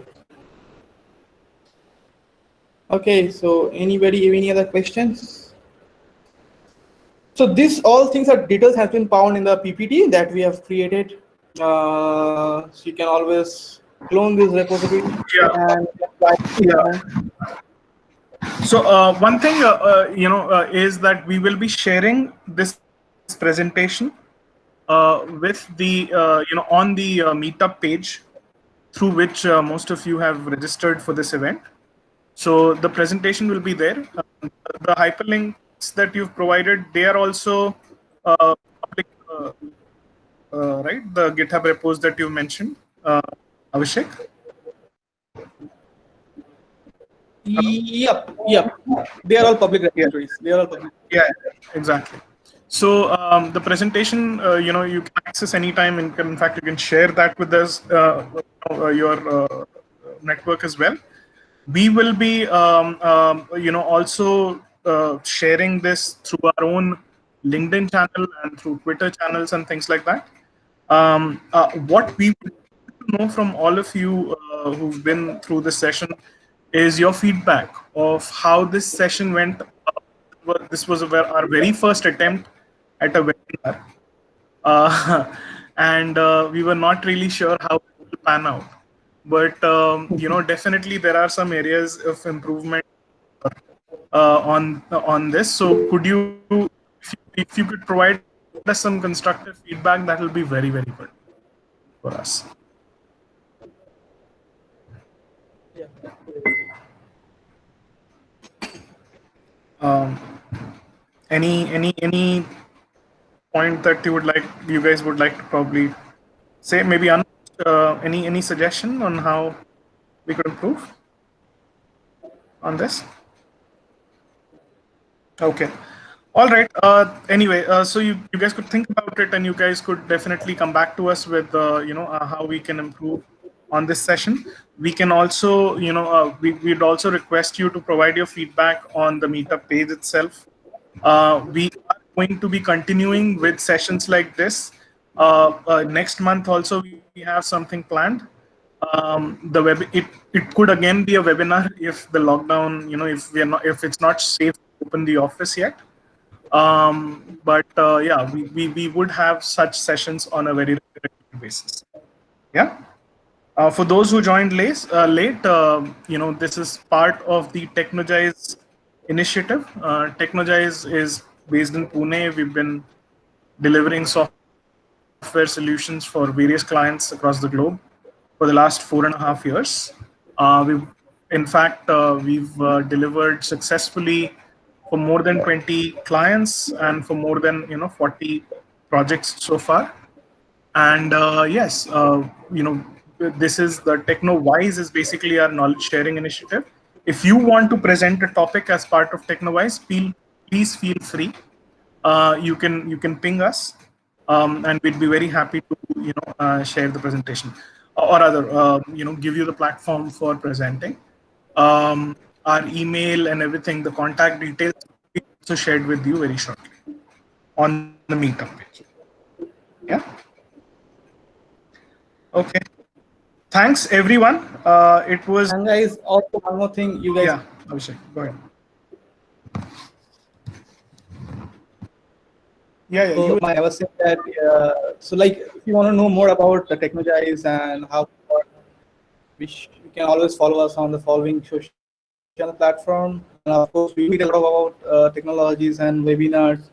Okay. So anybody have any other questions? So this all things are details has been found in the PPT that we have created. So you can always clone this repository Yeah. and apply Yeah. it. So one thing, is that we will be sharing this presentation with the, on the meetup page. through which most of you have registered for this event. So the presentation will be there. The hyperlinks that you've provided, they are also public, right? The GitHub repos that you mentioned, Avishek. Yep. They are all public repositories. They are all public. Yeah, exactly. So the presentation, you can access anytime. In fact, you can share that with us, your network as well. We will be, also sharing this through our own LinkedIn channel and through Twitter channels and things like that. What we would know from all of you who've been through this session is your feedback of how this session went. This was our very first attempt at a webinar, and we were not really sure how it will pan out. But definitely there are some areas of improvement on this. So could you, if you could provide us some constructive feedback, that will be very, very good for us. Um, any point that you guys would like to probably say, maybe any suggestion on how we could improve on this? Okay. All right. Anyway, so you guys could think about it, and you guys could definitely come back to us with how we can improve on this session. We can also we'd also request you to provide your feedback on the meetup page itself. We are going to be continuing with sessions like this. Next month also we have something planned. It could again be a webinar if the lockdown, if it's not safe to open the office yet. But yeah, we would have such sessions on a very regular basis. Yeah. For those who joined late, this is part of the Technogise initiative. Technogise is based in Pune. We've been delivering software solutions for various clients across the globe for the last 4.5 years. We've delivered successfully for more than 20 clients and for more than 40 projects so far. And yes, this is the Technowise is basically our knowledge sharing initiative. If you want to present a topic as part of Technowise, please feel free. You can ping us, and we'd be very happy to share the presentation, or rather give you the platform for presenting. Our email and everything, the contact details, will be also shared with you very shortly on the meetup page. Yeah. Okay. Thanks everyone. It was. And guys, also one more thing, you guys. Yeah, Abhishek, go ahead. Yeah, So you. I was saying that. So like, if you want to know more about the Technogise and how it works, you can always follow us on the following social platform. And of course, we tweet a lot about technologies and webinars.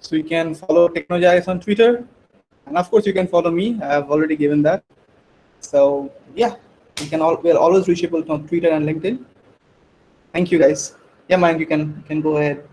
So you can follow Technogise on Twitter, and of course, you can follow me. I have already given that. So yeah, we're always reachable on Twitter and LinkedIn. Thank you, guys. Yeah, Mayank, you can go ahead.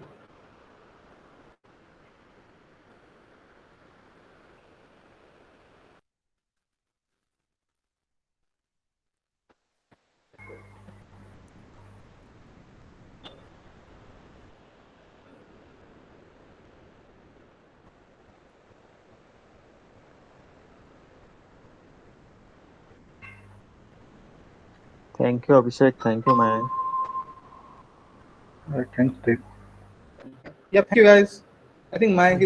Thank you, Abhishek. Thank you, man. Thanks, Dave. Yeah, thank you, guys. I think Mayank is.